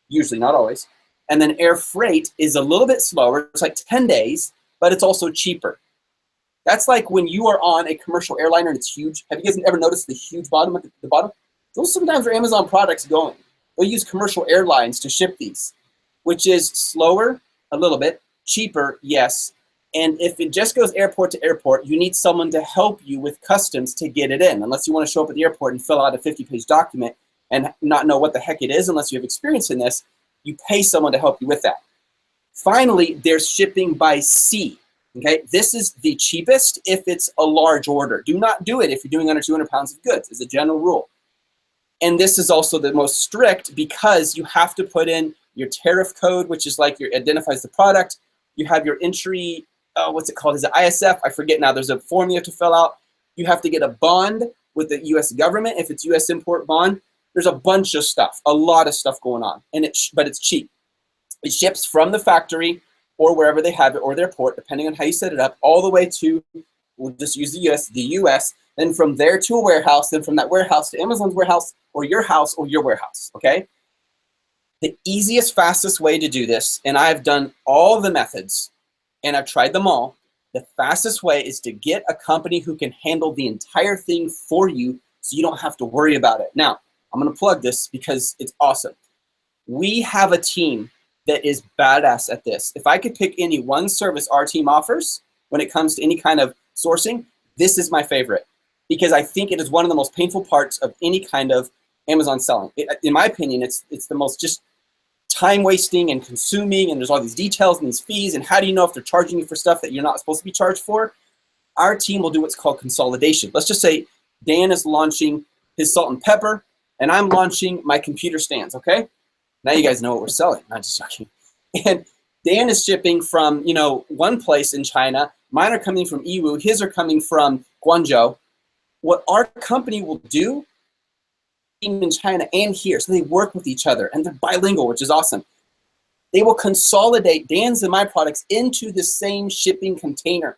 Usually, not always. And then air freight is a little bit slower. It's like 10 days, but it's also cheaper. That's like when you are on a commercial airliner and it's huge. Have you guys ever noticed the huge bottom at the bottom? Those sometimes are Amazon products going. They'll use commercial airlines to ship these, which is slower, a little bit, cheaper, yes. And if it just goes airport to airport, you need someone to help you with customs to get it in. Unless you want to show up at the airport and fill out a 50-page document and not know what the heck it is, unless you have experience in this, you pay someone to help you with that. Finally, there's shipping by sea. Okay, this is the cheapest if it's a large order. Do not do it if you're doing under 200 pounds of goods, as a general rule. And this is also the most strict because you have to put in your tariff code, which is like your identifies the product. You have your entry, what's it called? Is it ISF? I forget now. There's a form you have to fill out. You have to get a bond with the U.S. government if it's U.S. import bond. There's a bunch of stuff, a lot of stuff going on, and but it's cheap. It ships from the factory or wherever they have it, or their port, depending on how you set it up, all the way to, we'll just use the US, then from there to a warehouse, then from that warehouse to Amazon's warehouse, or your warehouse, okay? The easiest, fastest way to do this, and I've done all the methods, and I've tried them all, the fastest way is to get a company who can handle the entire thing for you so you don't have to worry about it. Now, I'm gonna plug this because it's awesome. We have a team that is badass at this. If I could pick any one service our team offers when it comes to any kind of sourcing, this is my favorite because I think it is one of the most painful parts of any kind of Amazon selling. In my opinion, it's the most just time wasting and consuming, and there's all these details and these fees, and how do you know if they're charging you for stuff that you're not supposed to be charged for? Our team will do what's called consolidation. Let's just say Dan is launching his salt and pepper, and I'm launching my computer stands, okay? Now you guys know what we're selling. Not just joking. And Dan is shipping from, one place in China. Mine are coming from Yiwu. His are coming from Guangzhou. What our company will do in China and here, so they work with each other, and they're bilingual, which is awesome. They will consolidate Dan's and my products into the same shipping container.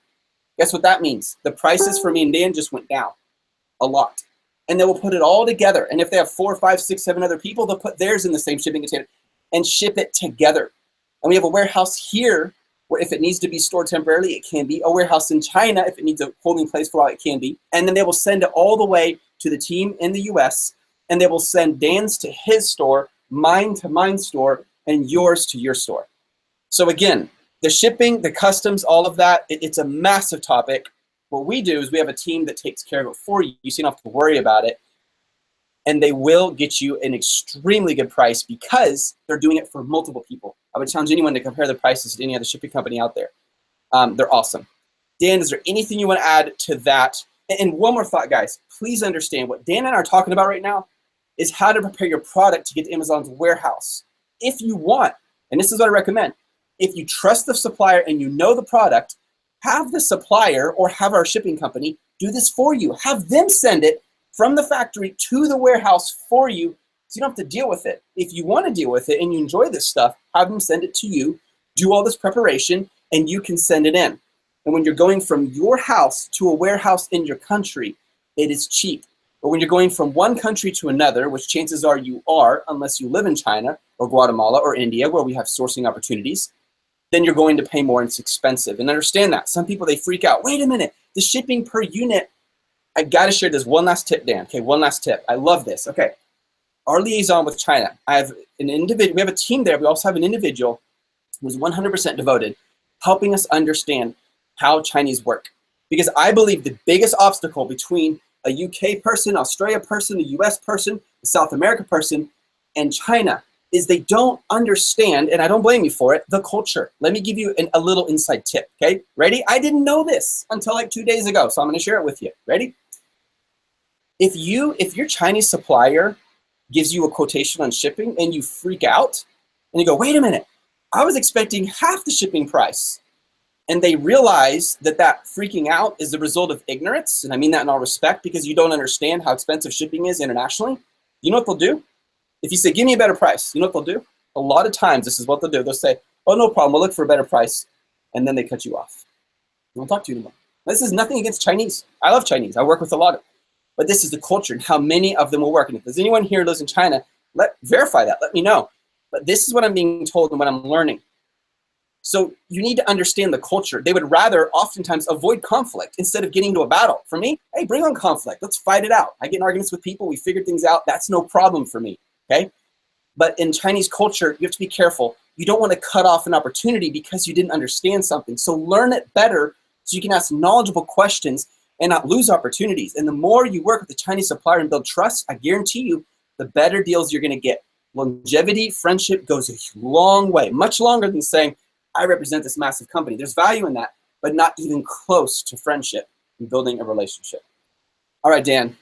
Guess what that means? The prices for me and Dan just went down a lot. And they will put it all together. And if they have 4, 5, 6, 7 other people, they'll put theirs in the same shipping container and ship it together. And we have a warehouse here where if it needs to be stored temporarily, it can be. A warehouse in China, if it needs a holding place for a while, it can be. And then they will send it all the way to the team in the US, and they will send Dan's to his store, mine to my store, and yours to your store. So again, the shipping, the customs, all of that, it's a massive topic. What we do is we have a team that takes care of it for you, so you don't have to worry about it. And they will get you an extremely good price because they're doing it for multiple people. I would challenge anyone to compare the prices to any other shipping company out there. They're awesome. Dan, is there anything you want to add to that? And one more thought, guys. Please understand what Dan and I are talking about right now is how to prepare your product to get to Amazon's warehouse. If you want, and this is what I recommend, if you trust the supplier and you know the product, have the supplier or have our shipping company do this for you. Have them send it from the factory to the warehouse for you so you don't have to deal with it. If you want to deal with it and you enjoy this stuff, have them send it to you, do all this preparation, and you can send it in. And when you're going from your house to a warehouse in your country, it is cheap. But when you're going from one country to another, which chances are you are, unless you live in China or Guatemala or India, where we have sourcing opportunities, then you're going to pay more and it's expensive. And understand that. Some people, they freak out. Wait a minute, the shipping per unit. I got to share this one last tip, Dan. Okay, one last tip. I love this. Okay, our liaison with China. I have an individual. We have a team there. We also have an individual who's 100% devoted, helping us understand how Chinese work. Because I believe the biggest obstacle between a UK person, Australia person, a US person, a South America person, and China is they don't understand, and I don't blame you for it, the culture. Let me give you a little inside tip, okay? Ready? I didn't know this until like 2 days ago, so I'm gonna share it with you. Ready? If your Chinese supplier gives you a quotation on shipping and you freak out, and you go, wait a minute, I was expecting half the shipping price. And they realize that that freaking out is the result of ignorance, and I mean that in all respect, because you don't understand how expensive shipping is internationally. You know what they'll do? If you say, give me a better price, you know what they'll do? A lot of times, this is what they'll do. They'll say, oh, no problem, we'll look for a better price. And then they cut you off. They won't talk to you anymore. This is nothing against Chinese. I love Chinese. I work with a lot of, but this is the culture and how many of them will work. And if there's anyone here who lives in China, verify that, let me know. But this is what I'm being told and what I'm learning. So you need to understand the culture. They would rather oftentimes avoid conflict instead of getting into a battle. For me, hey, bring on conflict. Let's fight it out. I get in arguments with people. We figure things out. That's no problem for me, okay? But in Chinese culture, you have to be careful. You don't want to cut off an opportunity because you didn't understand something. So learn it better so you can ask knowledgeable questions and not lose opportunities. And the more you work with the Chinese supplier and build trust, I guarantee you, the better deals you're going to get. Longevity, friendship goes a long way, much longer than saying, I represent this massive company. There's value in that, but not even close to friendship and building a relationship. All right, Dan,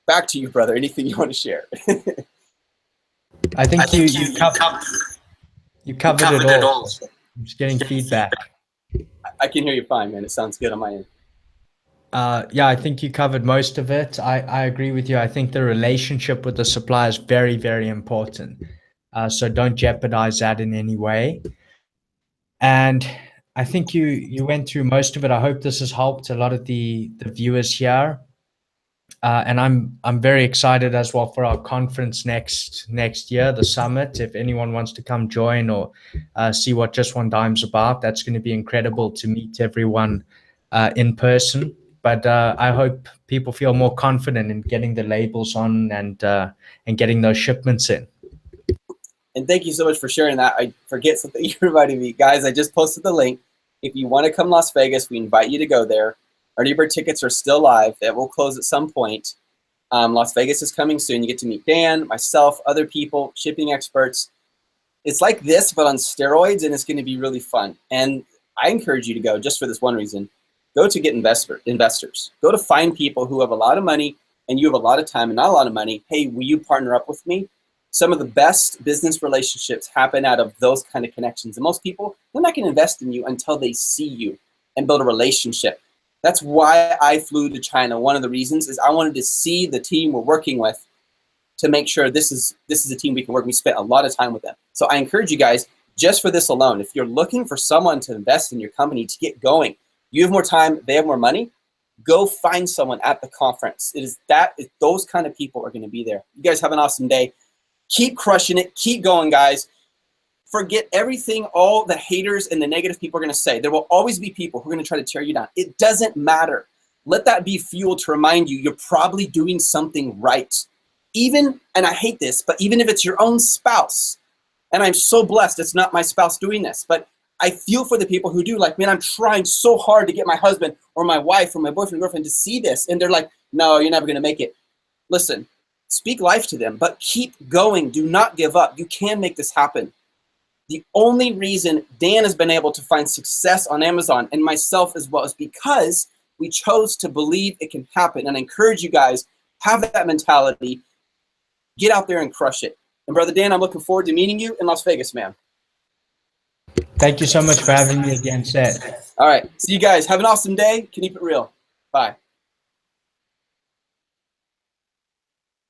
back to you, brother. Anything you want to share? I think you covered it all. I'm just getting feedback. I can hear you fine, man. It sounds good on my end. Yeah, I think you covered most of it. I agree with you. I think the relationship with the supplier is very, very important. So don't jeopardize that in any way. And I think you went through most of it. I hope this has helped a lot of the viewers here. And I'm very excited as well for our conference next year, the summit. If anyone wants to come join or see what Just One Dime's about, that's going to be incredible to meet everyone in person. But I hope people feel more confident in getting the labels on and getting those shipments in. And thank you so much for sharing that. I forget something you reminded me. Guys, I just posted the link. If you want to come Las Vegas, we invite you to go there. Early bird tickets are still live. That will close at some point. Las Vegas is coming soon. You get to meet Dan, myself, other people, shipping experts. It's like this, but on steroids, and it's going to be really fun. And I encourage you to go just for this one reason. Go to get investors. Go to find people who have a lot of money and you have a lot of time and not a lot of money. Hey, will you partner up with me? Some of the best business relationships happen out of those kind of connections. And most people, they're not going to invest in you until they see you and build a relationship. That's why I flew to China. One of the reasons is I wanted to see the team we're working with to make sure this is a team we can work. We spent a lot of time with them. So I encourage you guys, just for this alone, if you're looking for someone to invest in your company to get going, you have more time, they have more money, go find someone at the conference. Those kind of people are going to be there. You guys have an awesome day. Keep crushing it. Keep going, guys. Forget everything all the haters and the negative people are going to say. There will always be people who are going to try to tear you down. It doesn't matter. Let that be fuel to remind you you're probably doing something right. Even, and I hate this, but even if it's your own spouse, and I'm so blessed it's not my spouse doing this, but I feel for the people who do. Like, man, I'm trying so hard to get my husband or my wife or my boyfriend or girlfriend to see this, and they're like, no, you're never going to make it. Listen, speak life to them, but keep going. Do not give up. You can make this happen. The only reason Dan has been able to find success on Amazon, and myself as well, is because We chose to believe it can happen. And I encourage you guys, have that mentality. Get out there and crush it. And Brother Dan, I'm looking forward to meeting you in Las Vegas, man. Thank you so much for having me again, Seth. All right. See you guys. Have an awesome day. Keep it real. Bye.